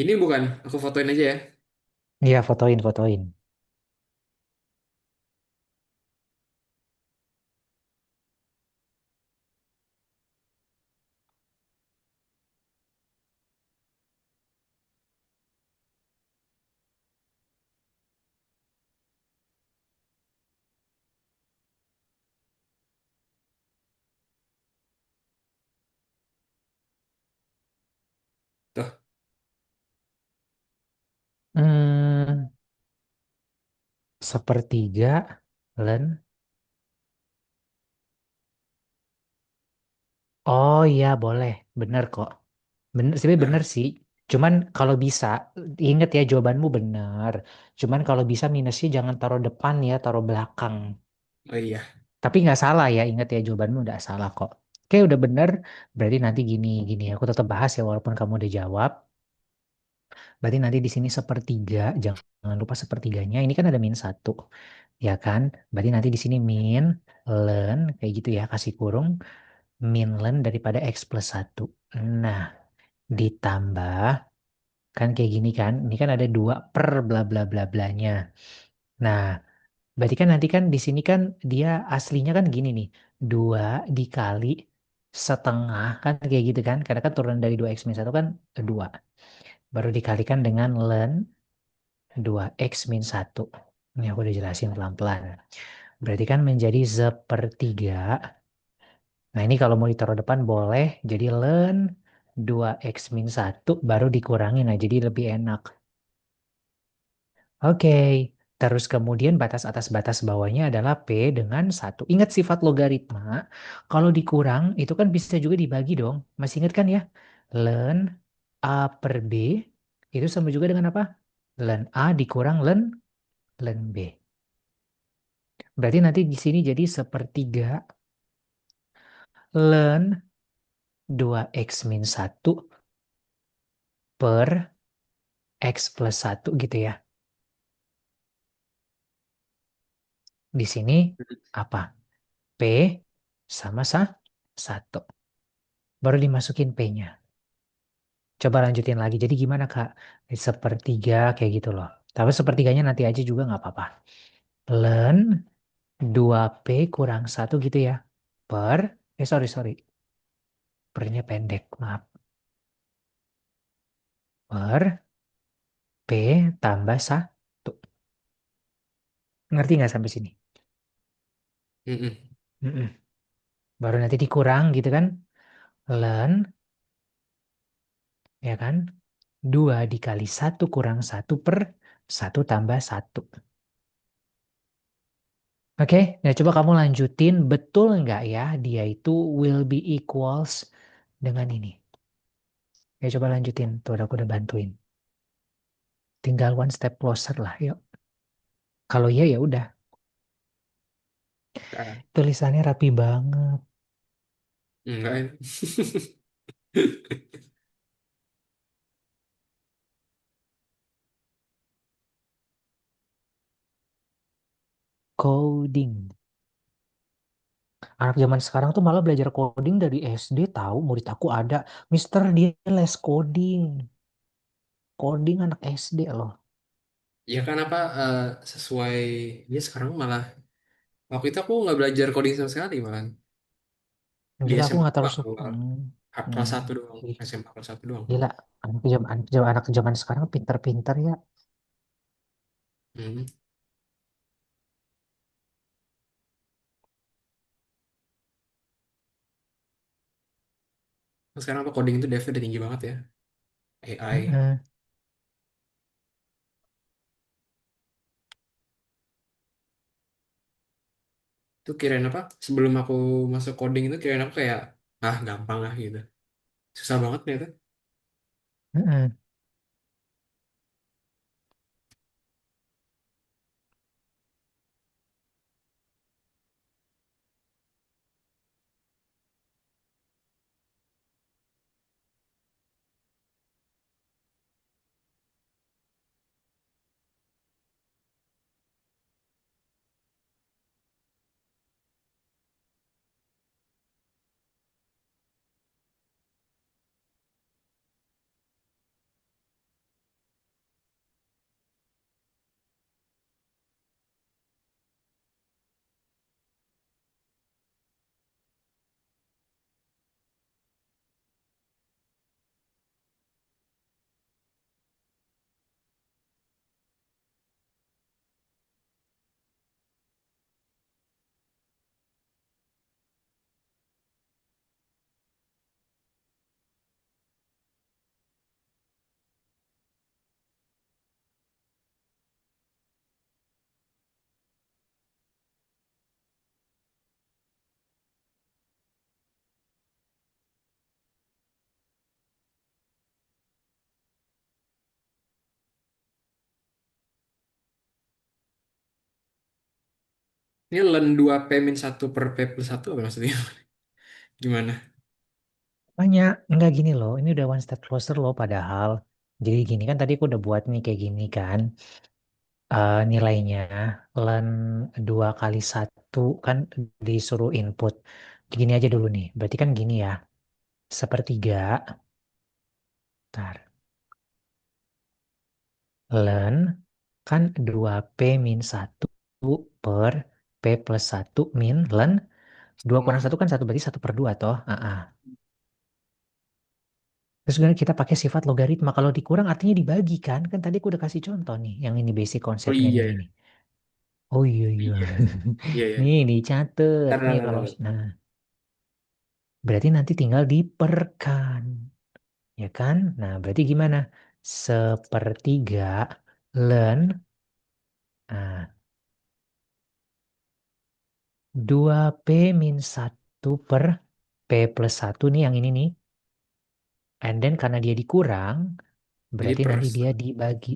Ini bukan, aku fotoin aja ya. Iya fotoin fotoin. Tuh. Hmm, sepertiga len. Oh iya boleh, bener kok. Bener sih, bener Nah, sih. Cuman kalau bisa, inget ya jawabanmu bener. Cuman kalau bisa minusnya jangan taruh depan ya, taruh belakang. oh iya. Tapi nggak salah ya, inget ya jawabanmu nggak salah kok. Oke udah bener, berarti nanti gini gini. Aku tetap bahas ya walaupun kamu udah jawab. Berarti nanti di sini sepertiga, jangan lupa sepertiganya. Ini kan ada min satu, ya kan? Berarti nanti di sini min len kayak gitu ya, kasih kurung min len daripada x plus satu. Nah, ditambah kan kayak gini kan. Ini kan ada 2 per bla bla bla blanya. Nah, berarti kan nanti kan di sini kan dia aslinya kan gini nih. 2 dikali setengah kan kayak gitu kan. Karena kan turun dari 2x min 1 kan 2. Baru dikalikan dengan ln 2x min 1. Ini aku udah jelasin pelan-pelan. Berarti kan menjadi sepertiga. Nah ini kalau mau ditaruh depan boleh. Jadi ln 2x min 1 baru dikurangi. Nah jadi lebih enak. Oke, terus kemudian batas atas batas bawahnya adalah P dengan satu. Ingat sifat logaritma, kalau dikurang itu kan bisa juga dibagi dong. Masih ingat kan ya? Ln A per B itu sama juga dengan apa? Ln A dikurang ln B. Berarti nanti di sini jadi sepertiga ln 2x min 1 per X plus satu gitu ya. Di sini apa? P sama satu. Baru dimasukin P-nya. Coba lanjutin lagi. Jadi gimana Kak? Sepertiga kayak gitu loh. Tapi sepertiganya nanti aja juga nggak apa-apa. Ln 2P kurang satu gitu ya. Per, sorry. Pernya pendek, maaf. Per P tambah satu. Ngerti nggak sampai sini? Mm-mm. Mm-mm. Baru nanti dikurang gitu kan. Ln, ya kan? 2 dikali satu kurang satu per satu tambah satu. Oke, nah coba kamu lanjutin. Betul nggak ya dia itu will be equals dengan ini. Ya coba lanjutin. Tuh aku udah bantuin. Tinggal one step closer lah, yuk. Kalau iya ya udah. Ah, Tulisannya rapi banget. enggak ya. Coding. Anak zaman sekarang tuh malah belajar coding dari SD tahu. Murid aku ada. Mister dia les coding. Coding anak SD loh. Ya kan apa sesuai dia sekarang malah waktu itu aku nggak belajar coding sama sekali malah di Gila aku SMA nggak terlalu suka. awal kelas Hmm. satu doang Ih, SMA kelas satu doang. gila. Anak zaman sekarang pinter-pinter ya. Hmm. Terus sekarang apa coding itu dev udah tinggi banget ya AI. Mm-mm. Itu kirain apa sebelum aku masuk coding itu kirain aku kayak ah gampang lah gitu susah banget ternyata. Mm-mm. Ini len 2 P min 1 per P plus 1 apa maksudnya? Gimana? Banyak. Enggak gini loh. Ini udah one step closer loh padahal. Jadi gini kan tadi aku udah buat nih kayak gini kan. Nilainya len 2 kali satu kan disuruh input. Gini aja dulu nih. Berarti kan gini ya. Sepertiga. Ntar. Len kan 2P min satu per P plus satu min len 2 kurang Koma. satu kan satu berarti satu per 2 toh. Ah. Terus kemudian kita pakai sifat logaritma. Kalau dikurang artinya dibagi kan. Kan tadi aku udah kasih contoh nih. Yang ini basic Oh konsepnya nih iya yang ya. ini. Oh iya Oh, iya. iya. Iya ya. Nih dicatat. Ntar, ntar, Nih ntar, kalau ntar. nah berarti nanti tinggal diperkan. Ya kan? Nah berarti gimana? Sepertiga len nah, 2P min satu per P plus satu nih yang ini nih. And then karena dia dikurang, Jadi berarti per. nanti dia dibagi.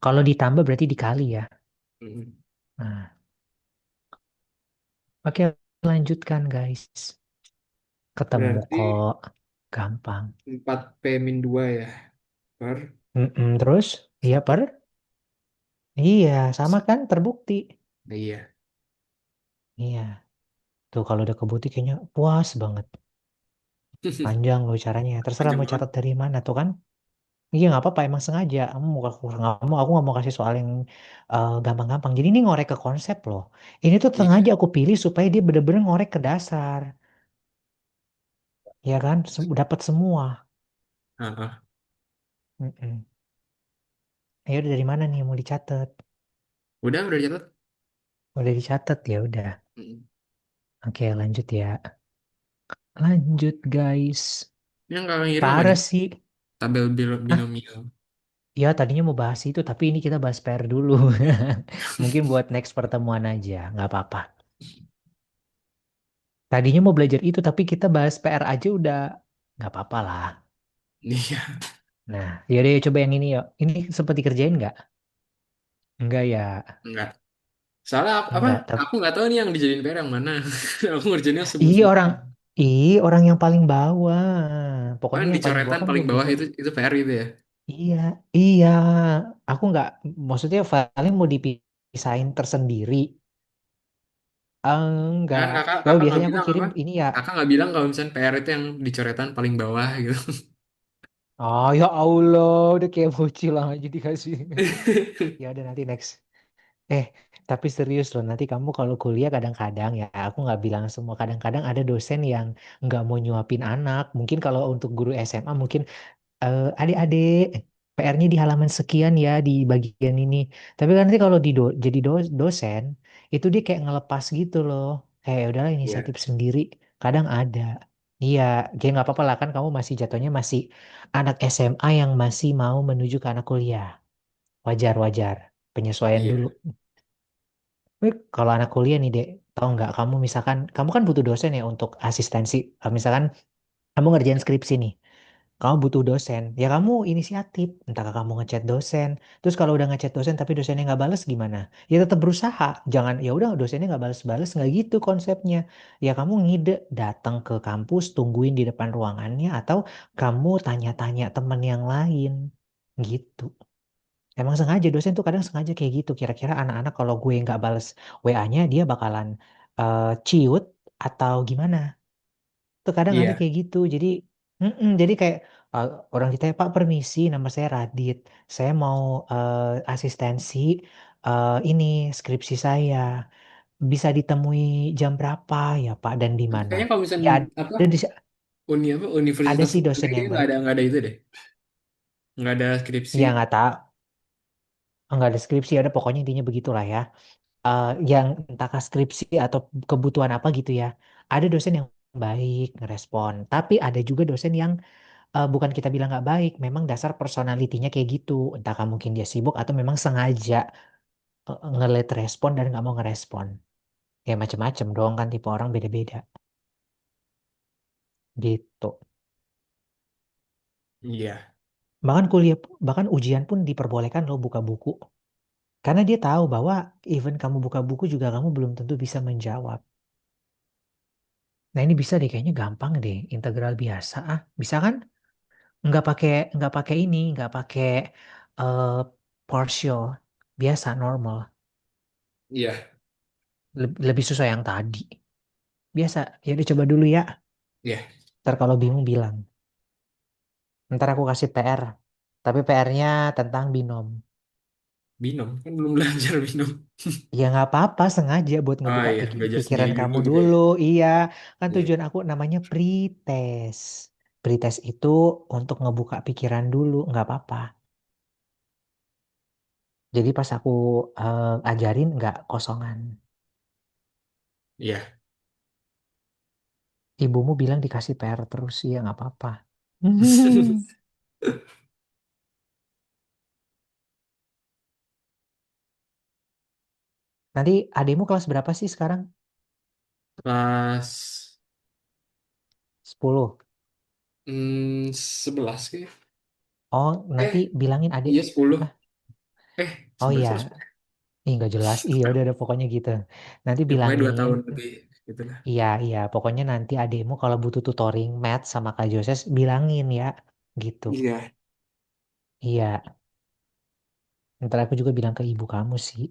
Kalau ditambah berarti dikali ya. Mm. Nah, oke lanjutkan guys. Ketemu Berarti kok. Gampang. 4 P min 2 ya. per Mm-mm, terus, iya satu. per, iya sama kan terbukti. Nah, iya. Iya, tuh kalau udah kebukti kayaknya puas banget. Panjang loh caranya. Terserah Panjang mau banget. catat dari mana tuh kan. Iya nggak apa-apa emang sengaja. Aku nggak mau kasih soal yang gampang-gampang. Jadi ini ngorek ke konsep loh. Ini tuh sengaja Iya. aku pilih supaya dia bener-bener ngorek ke dasar. Ya kan, dapat semua. Heeh. Mm-mm. Ya udah dari mana nih yang mau dicatat? Udah dicatat. Udah dicatat ya udah. Mm. Oke lanjut ya. Lanjut guys. Ini yang kakak ngirim apa Parah nih? sih. Tabel Hah? binomial. Ya tadinya mau bahas itu tapi ini kita bahas PR dulu. Mungkin buat next pertemuan aja. Nggak apa-apa. Tadinya mau belajar itu tapi kita bahas PR aja udah nggak apa-apa lah. Iya. Nah, yaudah ya, coba yang ini yuk. Ini sempat dikerjain nggak? Enggak ya. Enggak. Soalnya apa? Enggak. Tapi, Aku nggak tahu nih yang dijadiin PR yang mana. Aku ngerjainnya ih semua. orang, ih orang yang paling bawah. Oh, Pokoknya yang yang paling bawah dicoretan kan paling belum bawah dicoret. itu PR gitu ya. Iya, iya. Aku nggak, maksudnya paling mau dipisahin tersendiri. Kan Enggak. kakak Oh kakak nggak biasanya aku bilang kirim apa? ini ya. Kakak nggak bilang kalau misalnya PR itu yang dicoretan paling bawah gitu. Oh ya Allah, udah kayak bocil lah aja dikasih. Ya udah nanti next. Eh, tapi serius loh, nanti kamu kalau kuliah kadang-kadang ya, aku nggak bilang semua, kadang-kadang ada dosen yang nggak mau nyuapin anak. Mungkin kalau untuk guru SMA mungkin adik-adik PR-nya di halaman sekian ya di bagian ini. Tapi kan nanti kalau jadi dosen, itu dia kayak ngelepas gitu loh. Kayak "Ya udahlah Iya. inisiatif sendiri. Kadang ada. Iya, jadi nggak apa-apa lah kan kamu masih jatuhnya masih anak SMA yang masih mau menuju ke anak kuliah. Wajar-wajar. Penyesuaian dulu. Iya. Kalau anak kuliah nih, Dek, tahu nggak kamu misalkan kamu kan butuh dosen ya untuk asistensi. Misalkan kamu ngerjain skripsi nih, kamu butuh dosen, ya kamu inisiatif. Entah kamu ngechat dosen, terus kalau udah ngechat dosen tapi dosennya nggak bales gimana? Ya tetap berusaha. Jangan ya udah dosennya nggak bales-bales nggak gitu konsepnya. Ya kamu ngide datang ke kampus, tungguin di depan ruangannya atau kamu tanya-tanya teman yang lain gitu. Emang sengaja dosen tuh kadang sengaja kayak gitu. Kira-kira anak-anak kalau gue nggak bales WA-nya dia bakalan ciut atau gimana? Tuh kadang ada Iya. kayak gitu. Jadi kayak orang ditanya Pak permisi, nama saya Radit. Saya mau asistensi ini skripsi saya. Bisa ditemui jam berapa ya Pak dan di Tapi mana? kayaknya kalau misalnya Ya apa ada di, uni apa ada universitas sih itu dosen kayaknya yang baik. nggak ada itu deh. Nggak ada skripsi. Ya nggak tahu, nggak ada skripsi ada pokoknya intinya begitulah ya. Yang entah skripsi atau kebutuhan apa gitu ya. Ada dosen yang baik ngerespon, tapi ada juga dosen yang bukan kita bilang nggak baik, memang dasar personalitinya kayak gitu. Entah mungkin dia sibuk atau memang sengaja nge-let respon dan nggak mau ngerespon. Ya macem-macem dong kan tipe orang beda-beda gitu. Iya. Bahkan kuliah, bahkan ujian pun diperbolehkan loh buka buku. Karena dia tahu bahwa even kamu buka buku juga kamu belum tentu bisa menjawab. Nah ini bisa deh kayaknya gampang deh integral biasa ah bisa kan? Nggak pakai ini, nggak pakai eh partial, biasa normal. Iya. Lebih susah yang tadi. Biasa. Ya udah coba dulu ya. Iya. Ntar kalau bingung bilang. Ntar aku kasih PR. Tapi PR-nya tentang binom. Binom kan belum belajar binom. Ya nggak apa-apa, sengaja buat Oh ngebuka iya, belajar sendiri pikiran dulu kamu gitu ya. dulu. Iya, kan Iya. tujuan aku namanya pretest. Pretest itu untuk ngebuka pikiran dulu, nggak apa-apa. Jadi pas aku ajarin nggak kosongan. Iya. Ibumu bilang dikasih PR terus, ya nggak apa-apa. Nanti adikmu kelas berapa sih sekarang? Kelas 10. 11 kayak. Oh, Eh, nanti bilangin adik. iya 10. Hah? Eh, Oh 11 iya, atau 10? ih nggak jelas. Iya udah pokoknya gitu. Nanti Ya pokoknya 2 bilangin, tahun lebih gitu lah. iya iya. Pokoknya nanti adikmu kalau butuh tutoring math sama Kak Joses bilangin ya, gitu. Iya. Iya, ntar aku juga bilang ke ibu kamu sih.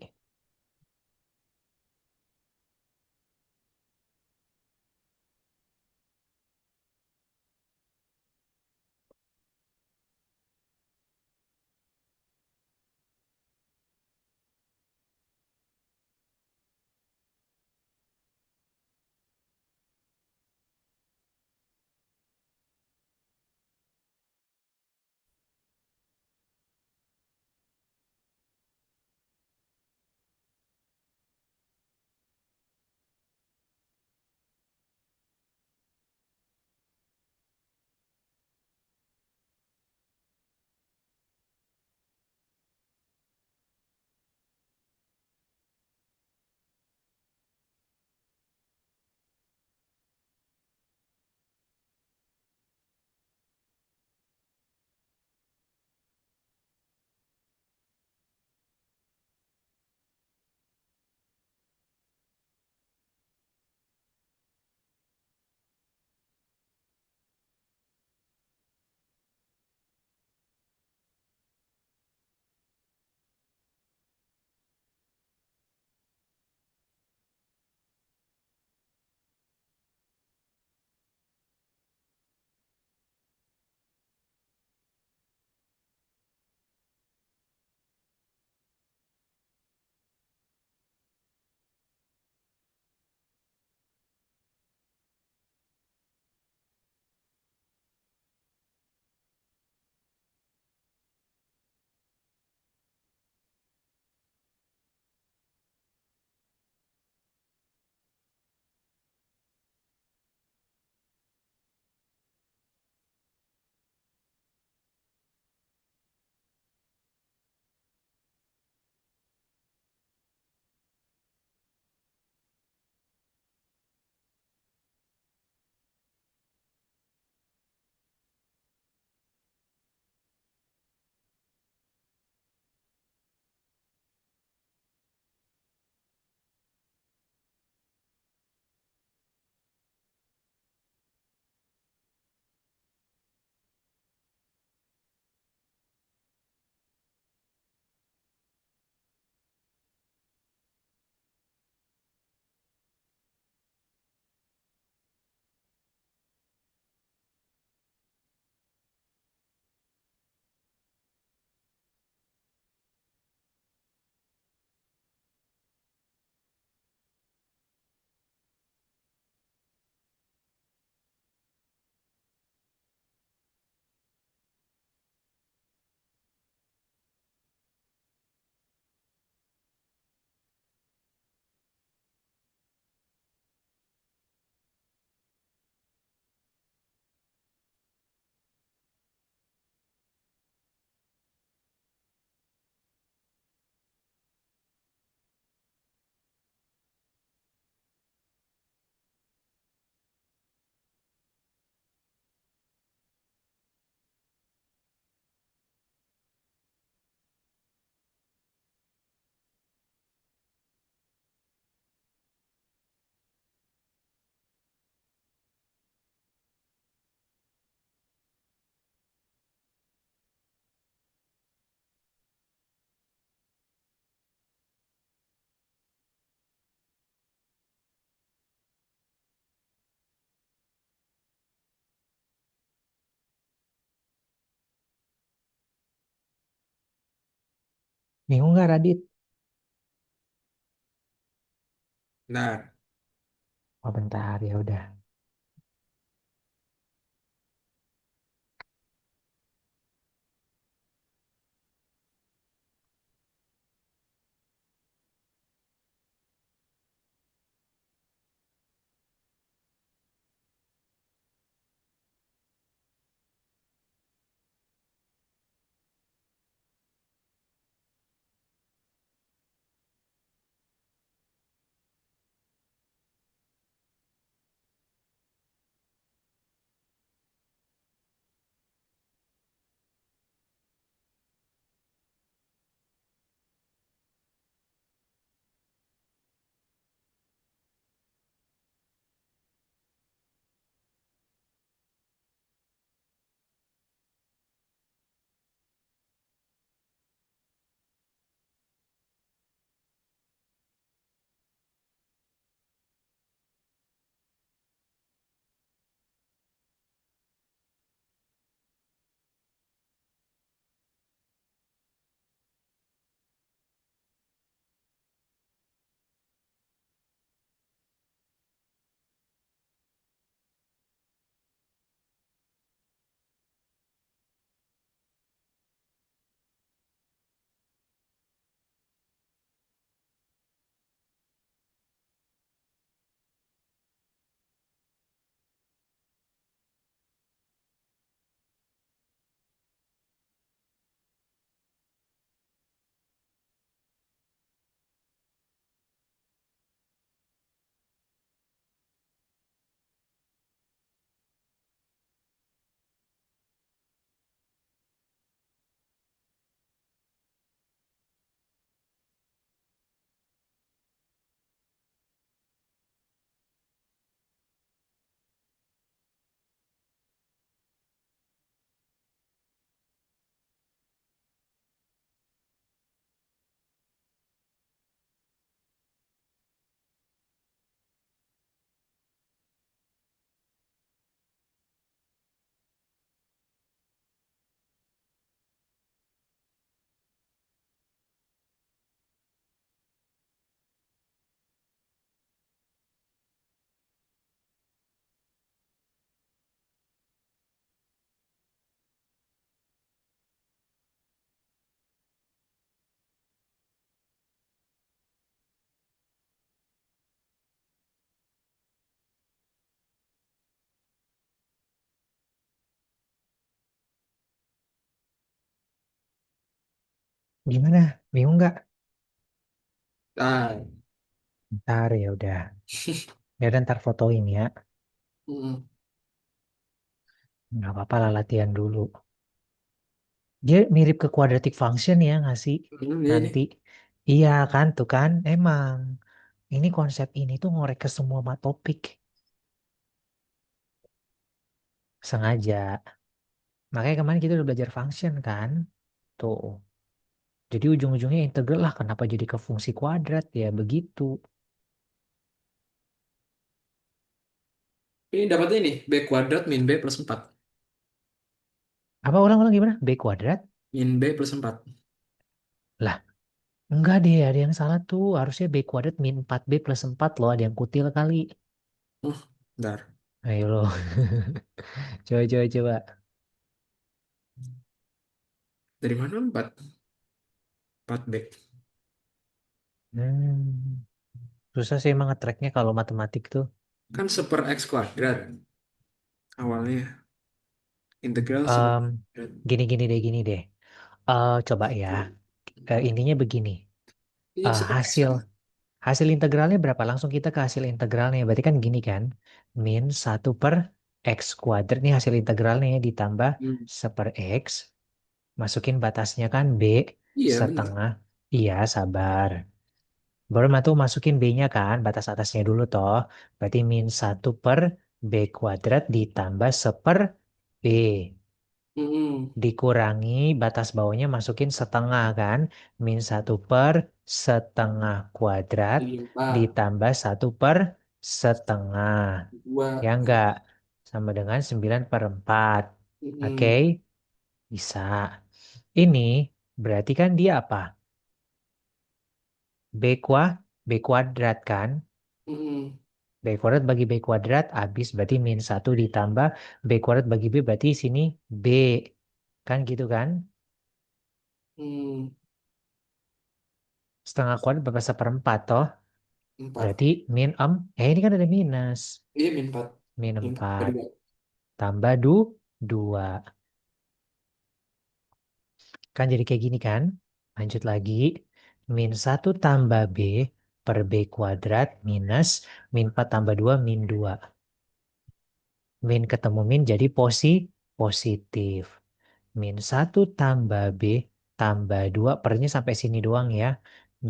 Bingung nggak Radit? Nah, Oh bentar ya udah. Gimana? Bingung nggak? Ah, Ntar ya udah. Ya udah ntar fotoin ya. mm, Nggak apa-apa lah latihan dulu. Dia mirip ke quadratic function ya nggak sih? iya nih. Nanti. Iya kan tuh kan? Emang. Ini konsep ini tuh ngorek ke semua topik. Sengaja. Makanya kemarin kita udah belajar function kan? Tuh. Jadi ujung-ujungnya integral lah. Kenapa jadi ke fungsi kuadrat ya begitu. Ini dapatnya ini b kuadrat min b plus 4. Apa ulang-ulang gimana? B kuadrat? Min b plus 4. Lah, enggak deh. Ada yang salah tuh. Harusnya B kuadrat min 4B plus 4 loh. Ada yang kutil kali. Bentar. Ayo loh. Coba, coba, coba. Dari mana 4? 4b. Hmm. Susah sih emang nge-tracknya kalau matematik tuh. Kan seper x kuadrat awalnya. Integral seper Em, kuadrat. gini, gini deh. Coba ya. Intinya begini. Iya seper x Hasil kan. hasil integralnya berapa? Langsung kita ke hasil integralnya. Berarti kan gini kan. Min 1/x kuadrat. Nih hasil integralnya ya. Ditambah Hmm. seper x. Masukin batasnya kan B Iya benar. setengah. Iya, sabar. Baru tuh masukin B-nya kan. Batas atasnya dulu toh. Berarti min 1/B kuadrat ditambah seper B. Hmm. Dikurangi batas bawahnya masukin setengah kan. Min 1/setengah kuadrat Jadi 4. ditambah 1/setengah. Ya 2. enggak? Sama dengan 9/4. Oke? Hmm. Bisa. Ini berarti kan dia apa? B B kuadrat kan? Hmm. B kuadrat bagi B kuadrat habis berarti min 1 ditambah B kuadrat bagi B berarti sini B. Kan gitu kan? Hmm. Setengah kuadrat berapa seperempat toh? 4. Berarti min ini kan ada minus. Iya min 4. Min Min 4 4 kedua. tambah 2. Kan jadi kayak gini kan? Lanjut lagi. Min 1 tambah B per B kuadrat minus min 4 tambah 2 min 2. Min ketemu min jadi positif. Min 1 tambah B tambah 2 pernya sampai sini doang ya.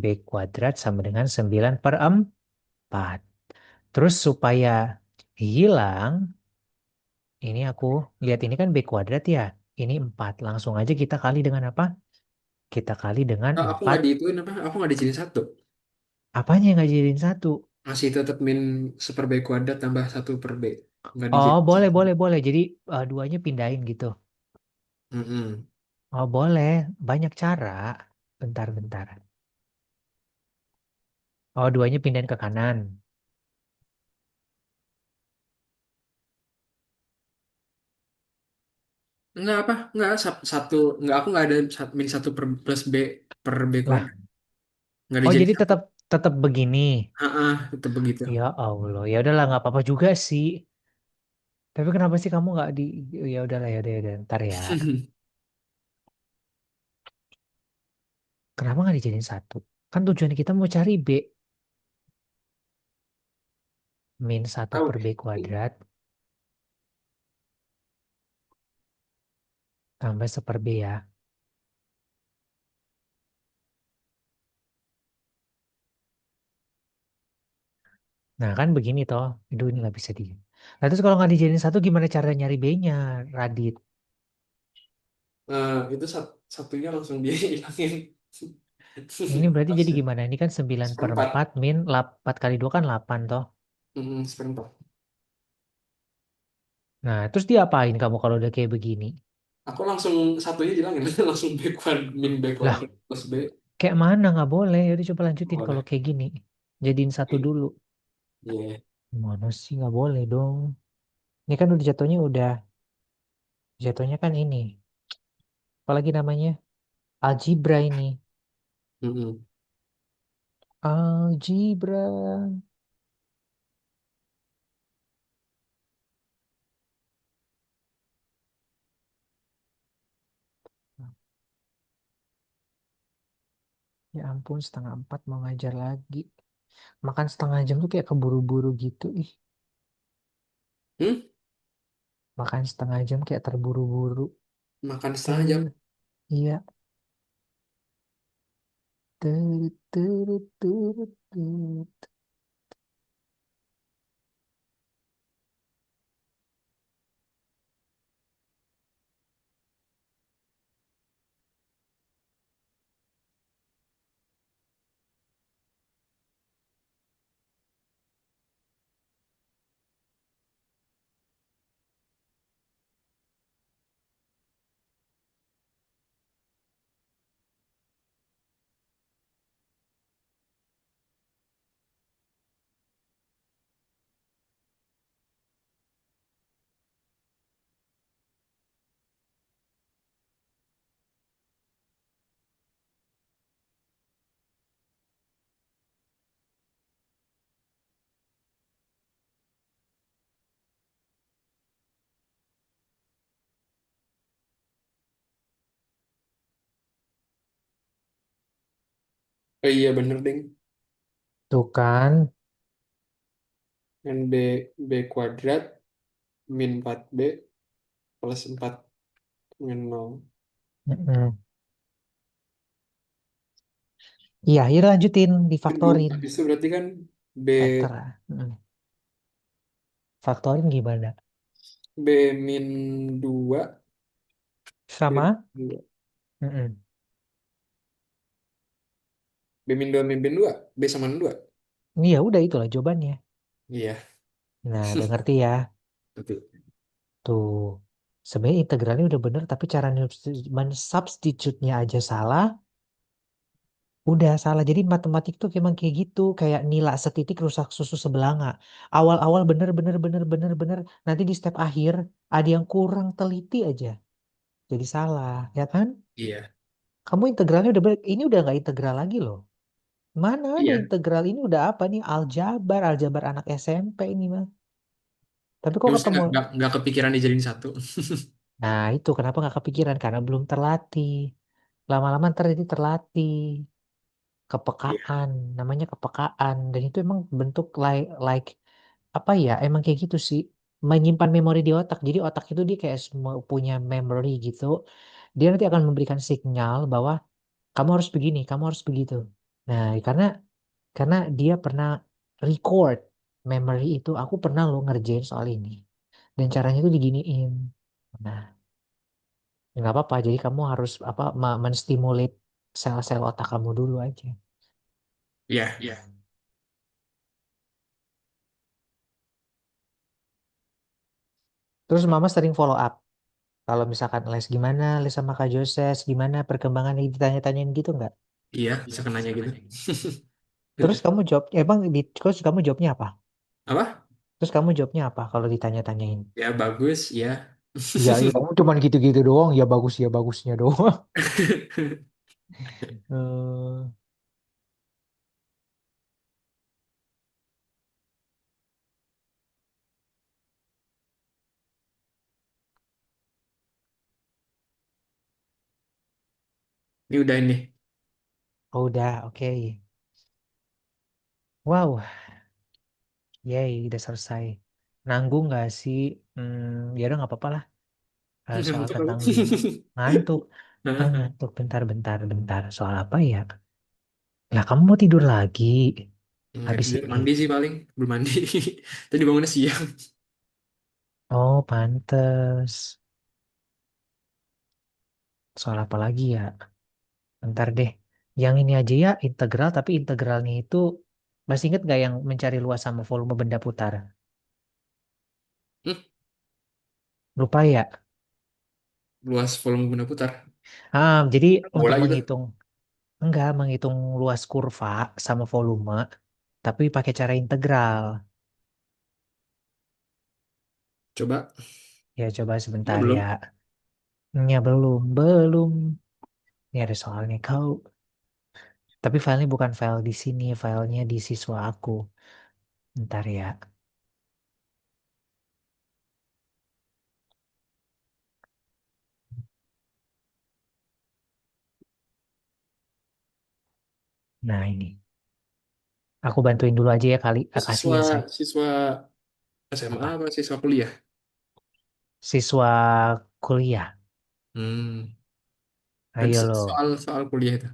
B kuadrat sama dengan 9/4. Terus supaya hilang, ini aku lihat ini kan B kuadrat ya. Ini 4. Langsung aja kita kali dengan apa? Kita kali dengan Ah, aku 4. nggak diituin apa? Aku nggak dijadiin satu. Apanya yang nggak jadiin satu? Masih tetap min seper b kuadrat tambah 1/b. Nggak Oh, dijadiin boleh, satu. boleh, boleh. Jadi duanya pindahin gitu. Mm-mm. Oh, boleh. Banyak cara. Bentar, bentar. Oh, duanya pindahin ke kanan. Nggak apa? Nggak satu. Nggak aku nggak ada min satu plus b per b Lah, kuadrat. Nggak oh dijadiin jadi satu. tetap tetap begini. Tetap begitu. Ya Allah, ya udahlah nggak apa-apa juga sih. Tapi kenapa sih kamu nggak di? Ya udahlah, ya udah, ntar ya. Kenapa nggak dijadiin satu? Kan tujuan kita mau cari B min satu Tahu per B deh. kuadrat tambah seper B ya. Nah kan begini toh. Aduh ini nggak bisa di. Nah terus kalau nggak dijadiin satu gimana cara nyari B-nya, Radit? Itu satunya langsung dihilangin. Ini berarti jadi Langsung. gimana? Ini kan 9 per Seperempat. 4 min 4 kali 2 kan 8 toh. Seperempat. Nah terus diapain kamu kalau udah kayak begini? Aku langsung satunya hilangin. Langsung b kuadrat min b Lah kuadrat plus b. kayak mana nggak boleh? Yaudah coba lanjutin Oh, kalau udah. kayak gini. Jadiin satu dulu. Iya. Gimana sih nggak boleh dong. Ini kan udah jatuhnya kan ini. Apalagi namanya? Algebra ini. Mm-mm. Algebra. Ya ampun, setengah empat mau ngajar lagi. Makan setengah jam tuh kayak keburu-buru gitu. Ih, Hmm? makan setengah jam kayak terburu-buru. Makan setengah jam. Tuh, iya. Turut, turut, turut, turut. Oh iya bener ding. Tuh kan. Kan B kuadrat min 4B plus 4 min 0. Mm-mm. Iya, ya lanjutin, difaktorin. Habis itu berarti kan B Factor. Faktorin gimana? B min 2 B Sama? min 2 Mm-mm. B min 2 min 2 B sama 2. Iya, udah itulah jawabannya. Iya. Nah, udah ngerti ya. Betul. Tuh. Sebenarnya integralnya udah bener, tapi cara mensubstitute-nya aja salah. Udah salah. Jadi matematik tuh emang kayak gitu. Kayak nila setitik rusak susu sebelanga. Awal-awal bener, bener, bener, bener, bener. Nanti di step akhir, ada yang kurang teliti aja. Jadi salah. Ya kan? Iya. Kamu integralnya udah bener. Ini udah nggak integral lagi loh. Mana ada Iya. integral ini udah apa nih? Aljabar, aljabar anak SMP ini mah. Tapi Ya, kok maksudnya ketemu? nggak kepikiran dijadiin satu. Nah itu kenapa nggak kepikiran? Karena belum terlatih. Lama-lama ntar jadi terlatih. Iya. Kepekaan, namanya kepekaan. Dan itu emang bentuk like apa ya? Emang kayak gitu sih. Menyimpan memori di otak. Jadi otak itu dia kayak semua punya memory gitu. Dia nanti akan memberikan sinyal bahwa kamu harus begini, kamu harus begitu. Nah, karena dia pernah record memory itu, aku pernah lo ngerjain soal ini. Dan caranya itu diginiin. Nah, nggak apa-apa. Jadi kamu harus apa menstimulate sel-sel otak kamu dulu aja. Iya. Ya. Terus mama sering follow up. Kalau misalkan les gimana, les sama Kak Joses, gimana perkembangan ini ditanya-tanyain gitu nggak? Iya, Iya, suka nanya gitu. sebenarnya. Terus kamu jawab, emang terus kamu jawabnya apa? Apa? Terus kamu jawabnya apa kalau ditanya-tanyain? Ya bagus, ya. Ya, ya kamu cuman gitu-gitu doang, ya bagus ya bagusnya doang. Eh, Ini udah ini. oh, udah, oke. Wow, yay, udah selesai. Nanggung nggak sih? Ya udah nggak apa-apa lah. Soal Ngantuk aku. tentang ngantuk. Ngantuk, bentar, bentar, bentar. Soal apa ya? Lah kamu mau tidur lagi Nggak habis tidur, ini? mandi sih paling. Belum mandi. Tadi bangunnya siang. Oh, pantes. Soal apa lagi ya? Bentar deh. Yang ini aja ya, integral, tapi integralnya itu masih inget nggak yang mencari luas sama volume benda putar? Hmm, Lupa ya? luas volume benda putar. Jadi untuk Bola gitu. menghitung luas kurva sama volume, tapi pakai cara integral. Coba. Ya coba Ya sebentar ya. belum. Ya belum, belum. Ini ada soalnya kau. Tapi filenya bukan file di sini, filenya di siswa aku. Bentar ya. Nah ini, aku bantuin dulu aja ya kali, Itu kasih siswa insight. siswa SMA Apa? apa siswa kuliah? Siswa kuliah. Hmm. Dan Ayo lo. soal soal kuliah itu.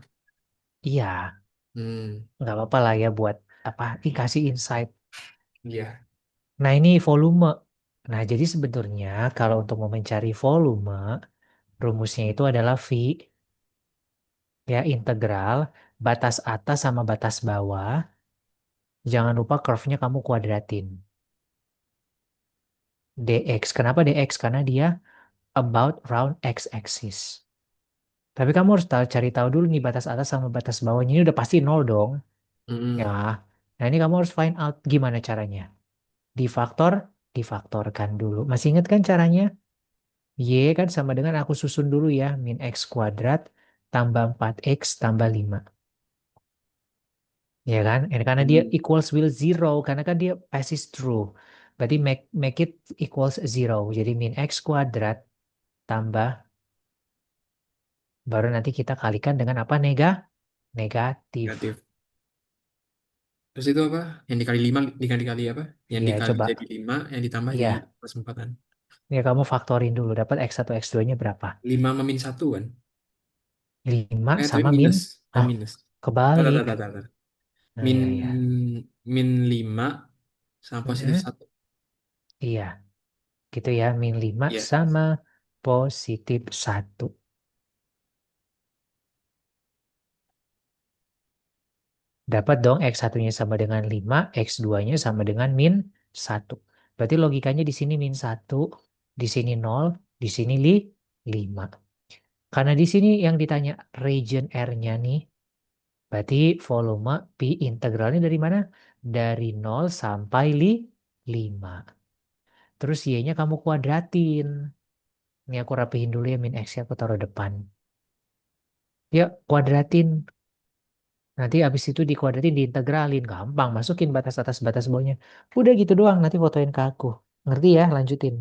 Iya, Hmm. nggak apa-apa lah ya buat apa? Dikasih insight. Iya. Nah ini volume. Nah jadi sebetulnya kalau untuk mau mencari volume, rumusnya itu adalah V, ya integral, batas atas sama batas bawah. Jangan lupa curve-nya kamu kuadratin. dx. Kenapa dx? Karena dia about round x-axis. Tapi kamu harus cari tahu dulu nih batas atas sama batas bawahnya. Ini udah pasti nol dong. Ya. Hmm. Nah ini kamu harus find out gimana caranya. Difaktor, difaktorkan dulu. Masih ingat kan caranya? Y kan sama dengan aku susun dulu ya. Min x kuadrat tambah 4x tambah 5. Ya kan? Ini karena dia Hmm. equals will zero. Karena kan dia passes through. Berarti make it equals zero. Jadi min x kuadrat tambah. Baru nanti kita kalikan dengan apa? Negatif. Negatif. Terus itu apa? Yang dikali 5 dikali-kali apa? Yang Ya dikali jadi coba. 5 yang ditambah jadi Ya. plus 4 kan. Ya kamu faktorin dulu. Dapat x1, x2-nya berapa? 5 sama min 1 kan. 5 Tapi sama min. minus. Tapi Oh, minus. Tar, tar, kebalik. tar, tar, tar. Nah Min ya ya. min 5 sama positif Mm-mm. 1. Iya. Gitu ya. -5 Iya. sama +1. Dapat dong x1-nya sama dengan 5, x2-nya sama dengan -1. Berarti logikanya di sini -1, di sini 0, di sini 5. Karena di sini yang ditanya region R-nya nih, berarti volume P integralnya dari mana? Dari 0 sampai 5. Terus Y-nya kamu kuadratin. Ini aku rapihin dulu ya, min X-nya aku taruh depan. Ya, kuadratin. Nanti abis itu dikuadratin, diintegralin. Gampang, masukin batas atas, batas bawahnya. Udah gitu doang, nanti fotoin ke aku. Ngerti ya, lanjutin.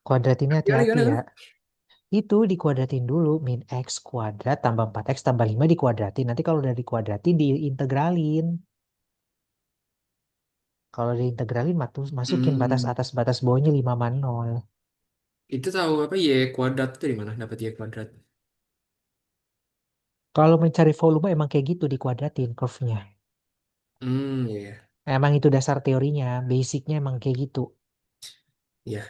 Kuadratinnya Gimana, hati-hati gimana, ya. gimana? Itu dikuadratin dulu, min X kuadrat tambah 4X tambah 5 dikuadratin. Nanti kalau udah dikuadratin, diintegralin. Kalau diintegralin, masukin batas Hmm. atas, batas bawahnya 5 sama 0. Itu tahu apa Y kuadrat itu dari mana? Dapat Y kuadrat. Kalau mencari volume emang kayak gitu, dikuadratin curve-nya. Hmm, iya. Iya. Emang itu dasar teorinya, basicnya emang kayak gitu. Iya.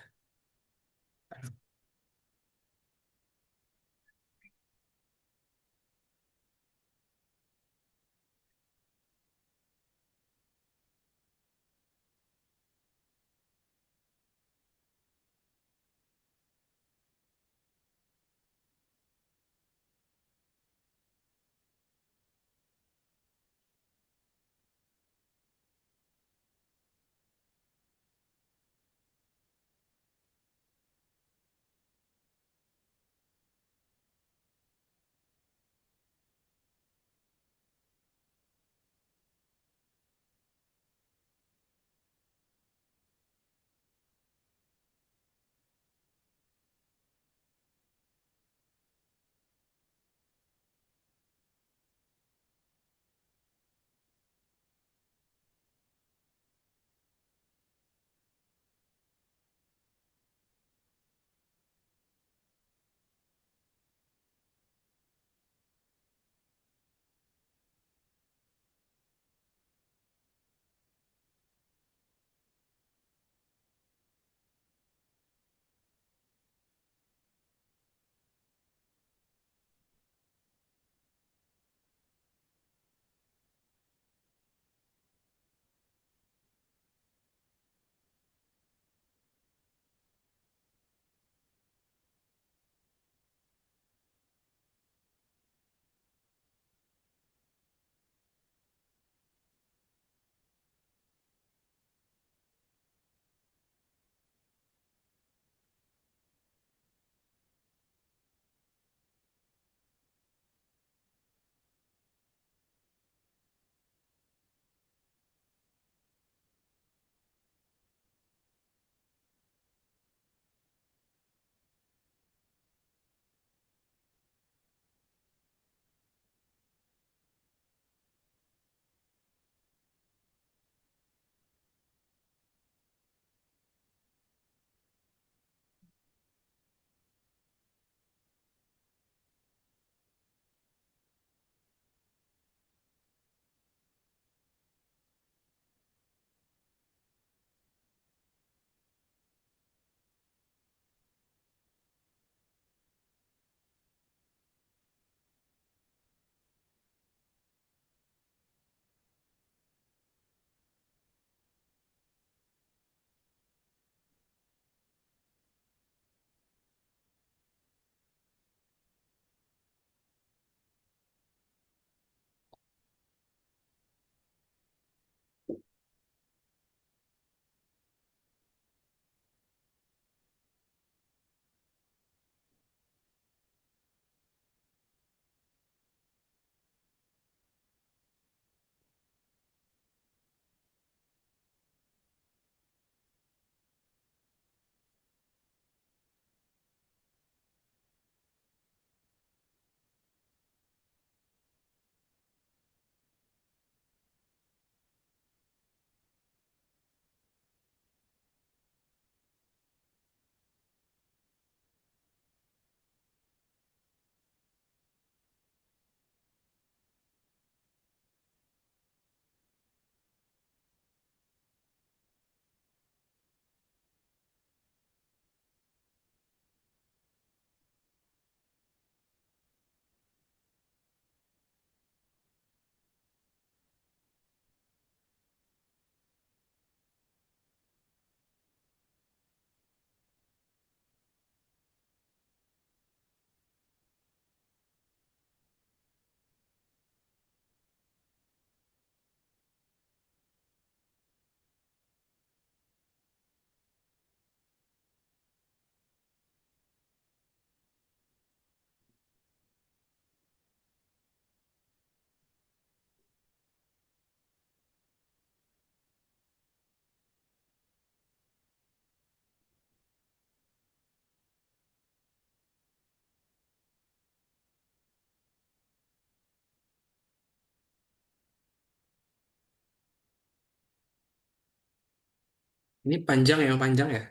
Ini panjang yang panjang ya?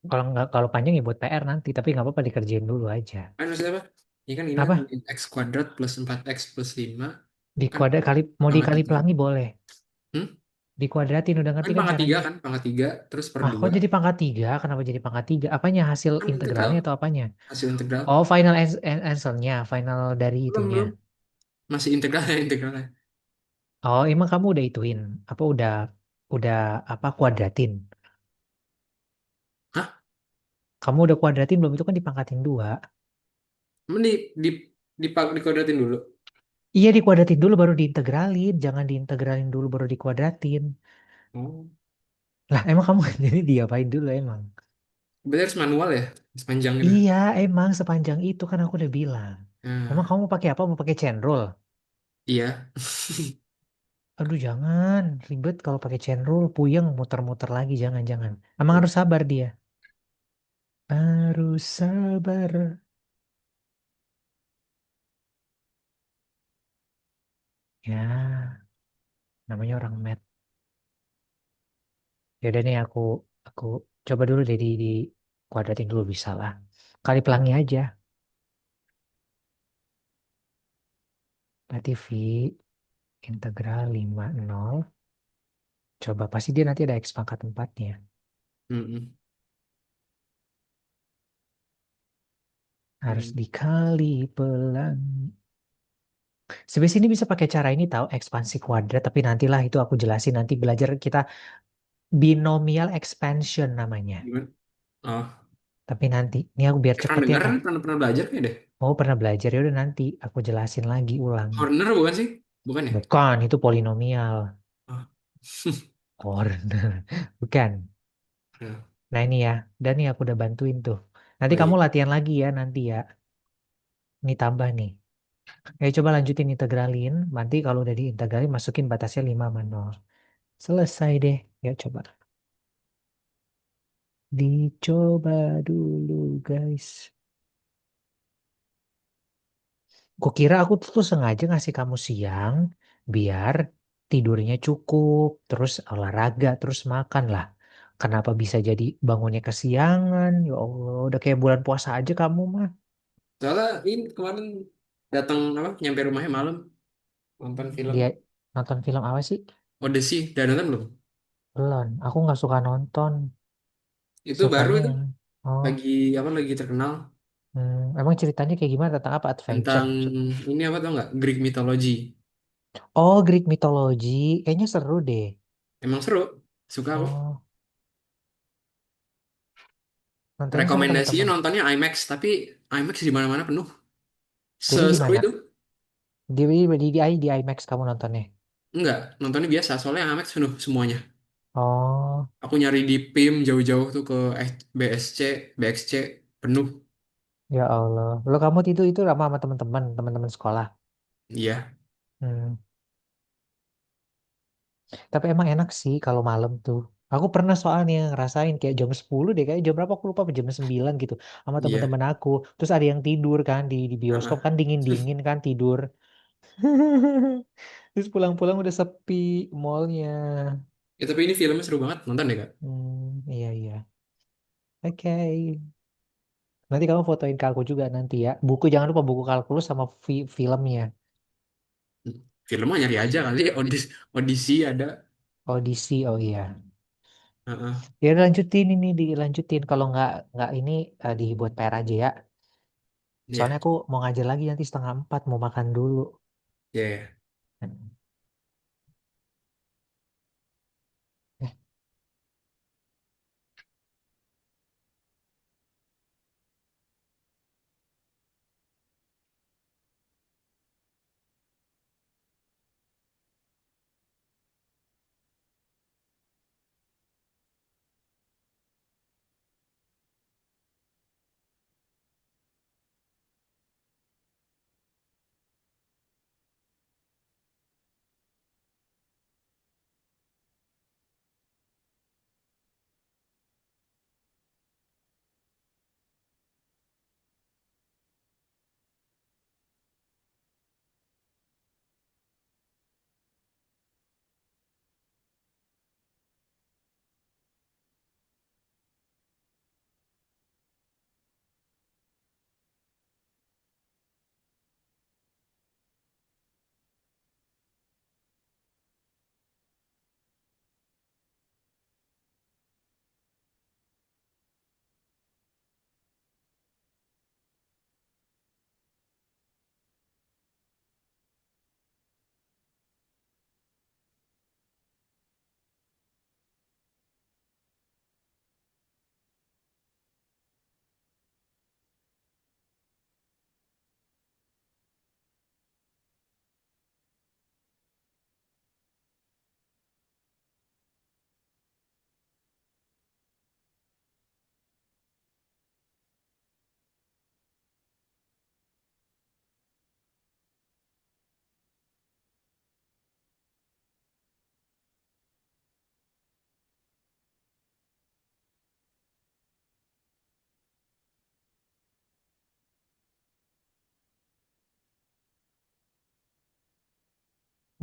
Kalau nggak, kalau panjang ya buat PR nanti, tapi nggak apa-apa dikerjain dulu aja. Kan maksudnya apa? Ini kan Apa? x kuadrat plus 4x plus 5 Di kan kuadrat kali, mau pangkat dikali 3. pelangi boleh. Hmm? Dikuadratin udah Kan ngerti kan pangkat 3 caranya? kan? Pangkat 3 terus per Ah, kok 2 jadi pangkat tiga? Kenapa jadi pangkat tiga? Apanya hasil kan integral. integralnya atau apanya? Hasil integral. Oh, final answernya, final dari Belum, itunya. belum. Masih integralnya, integralnya. Oh, emang kamu udah ituin? Apa udah apa kuadratin? Hah? Kamu udah kuadratin belum? Itu kan dipangkatin dua. Emang di, dikuadratin dulu. Iya, dikuadratin dulu baru diintegralin. Jangan diintegralin dulu baru dikuadratin. Oh. Lah, emang kamu jadi diapain dulu emang? Berarti harus manual ya? Sepanjang itu. Iya, emang sepanjang itu kan aku udah bilang. Emang Nah, kamu mau pakai apa? Mau pakai chain rule? iya. Aduh, jangan. Ribet kalau pakai chain rule, puyeng muter-muter lagi. Jangan, jangan. Emang harus sabar dia. Harus sabar. Ya, namanya orang med. Ya udah nih aku coba dulu deh di kuadratin dulu bisa lah. Kali pelangi aja. Berarti V integral 50. Coba pasti dia nanti ada X pangkat 4-nya. Mm-mm. Harus Mm. dikali pelangi. Sebenarnya ini bisa pakai cara ini tahu ekspansi kuadrat, tapi nantilah itu aku jelasin nanti belajar kita binomial expansion namanya. Gimana? Oh, Tapi nanti ini aku biar pernah cepet ya dengar, Kak. pernah belajar kayak deh. Oh pernah belajar ya udah nanti aku jelasin lagi ulang. Horner bukan sih? Bukan ya? Bukan itu polinomial. Oh. Corner. Bukan. Ya. Nah ini ya. Dan nih aku udah bantuin tuh. Nanti Oh kamu iya. latihan lagi ya nanti ya. Ini tambah nih. Ayo coba lanjutin integralin. Nanti kalau udah diintegralin masukin batasnya 5 sama 0. Selesai deh. Ya coba. Dicoba dulu guys. Kukira aku tuh sengaja ngasih kamu siang biar tidurnya cukup, terus olahraga, terus makan lah. Kenapa bisa jadi bangunnya kesiangan? Ya Allah, udah kayak bulan puasa aja kamu mah. Soalnya ini kemarin datang apa nyampe rumahnya malam nonton film Dia nonton film apa sih? Odyssey. Udah nonton belum? Belum. Aku nggak suka nonton. Itu baru Sukanya itu yang oh, lagi apa lagi terkenal emang ceritanya kayak gimana tentang apa? Adventure. tentang ini apa tau nggak Greek mythology. Oh, Greek mythology. Kayaknya seru deh. Emang seru, suka aku. Oh, nontonnya sama Rekomendasinya teman-teman. nontonnya IMAX tapi IMAX di mana-mana penuh. Jadi di Seseru mana? itu? Di IMAX kamu nontonnya. Enggak, nontonnya biasa soalnya yang IMAX penuh semuanya. Oh, Aku nyari di PIM jauh-jauh tuh ke BSC, BXC penuh. ya Allah. Lo kamu itu sama teman-teman, teman-teman sekolah. Iya, Hmm. Tapi emang enak sih kalau malam tuh. Aku pernah soalnya ngerasain kayak jam 10 deh, kayak jam berapa aku lupa, apa jam 9 gitu. Sama iya. teman-teman aku. Terus ada yang tidur kan di bioskop Heeh. kan dingin-dingin kan tidur. Terus pulang-pulang udah sepi mallnya. Ya, tapi ini filmnya seru banget, nonton deh kak. Iya iya. Oke. Nanti kamu fotoin ke aku juga nanti ya. Buku jangan lupa buku kalkulus sama filmnya. Filmnya nyari aja kali, Odyssey ada. Audisi, oh iya. Heeh. Ya udah lanjutin ini dilanjutin. Kalau nggak ini dibuat PR aja ya. Soalnya Iya, aku mau ngajar lagi nanti 3:30 mau makan dulu. iya, iya.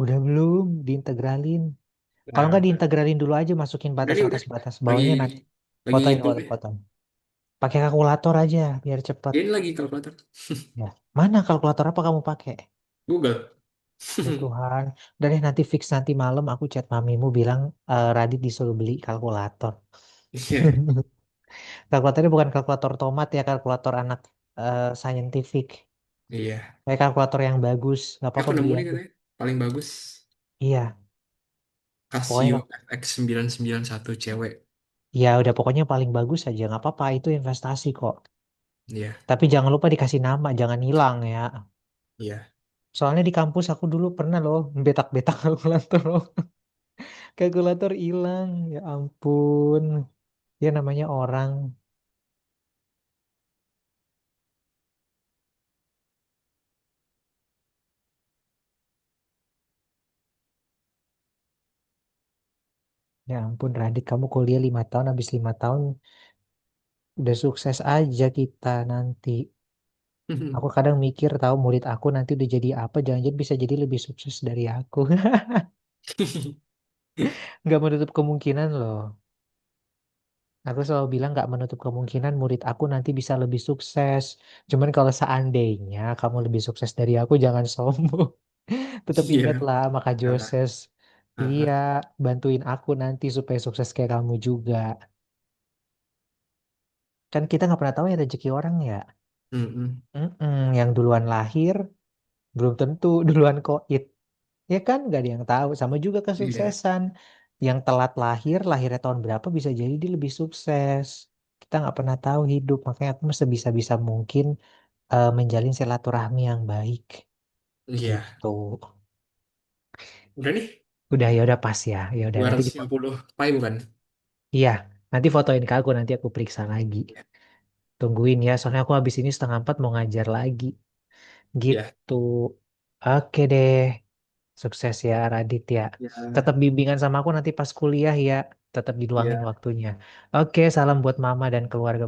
Udah belum diintegralin? Kalau Nah, nggak diintegralin dulu aja, masukin udah batas nih atas udah. batas Lagi bawahnya nanti. lagi Fotoin, ngitung foto, ya. foto. Pakai kalkulator aja biar cepet. Ini lagi kalkulator. Ya. Mana kalkulator apa kamu pakai? Google. Ya Tuhan. Udah deh nanti fix nanti malam aku chat mamimu bilang Radit disuruh beli kalkulator. Iya, Kalkulatornya bukan kalkulator tomat ya, kalkulator anak scientific. iya. Kayak kalkulator yang bagus, nggak Ya, apa-apa aku beli nemu nih aja. katanya paling bagus Iya, pokoknya Casio FX991 cewek. ya udah pokoknya paling bagus aja, nggak apa-apa itu investasi kok. Iya, Tapi jangan lupa dikasih nama, jangan hilang ya. iya. Soalnya di kampus aku dulu pernah loh betak-betak kalkulator loh. Kalkulator hilang, ya ampun. Ya namanya orang, ya ampun Radit kamu kuliah 5 tahun, habis 5 tahun udah sukses aja kita nanti. Aku kadang mikir tahu murid aku nanti udah jadi apa, jangan-jangan bisa jadi lebih sukses dari aku. Nggak menutup kemungkinan loh. Aku selalu bilang nggak menutup kemungkinan murid aku nanti bisa lebih sukses. Cuman kalau seandainya kamu lebih sukses dari aku, jangan sombong. Tetap Iya. ingatlah maka Ah, Joses. ah, Iya, ah. bantuin aku nanti supaya sukses kayak kamu juga. Kan kita nggak pernah tahu ya rezeki orang ya. Mm-mm. Yang duluan lahir belum tentu duluan koit. Ya kan nggak ada yang tahu. Sama juga Iya, kesuksesan. Yang telat lahir, lahirnya tahun berapa bisa jadi dia lebih sukses. Kita nggak pernah tahu hidup. Makanya aku mesti bisa mungkin menjalin silaturahmi yang baik iya. gitu. Udah nih, Udah ya udah pas ya. Ya udah dua nanti ratus lima puluh pi bukan? iya, nanti fotoin ke aku nanti aku periksa lagi. Iya, Tungguin ya, soalnya aku habis ini 3:30 mau ngajar lagi. iya. Gitu. Oke deh. Sukses ya Radit ya. Ya, Tetap bimbingan sama aku nanti pas kuliah ya. Tetap diluangin ya. waktunya. Oke, salam buat mama dan keluarga.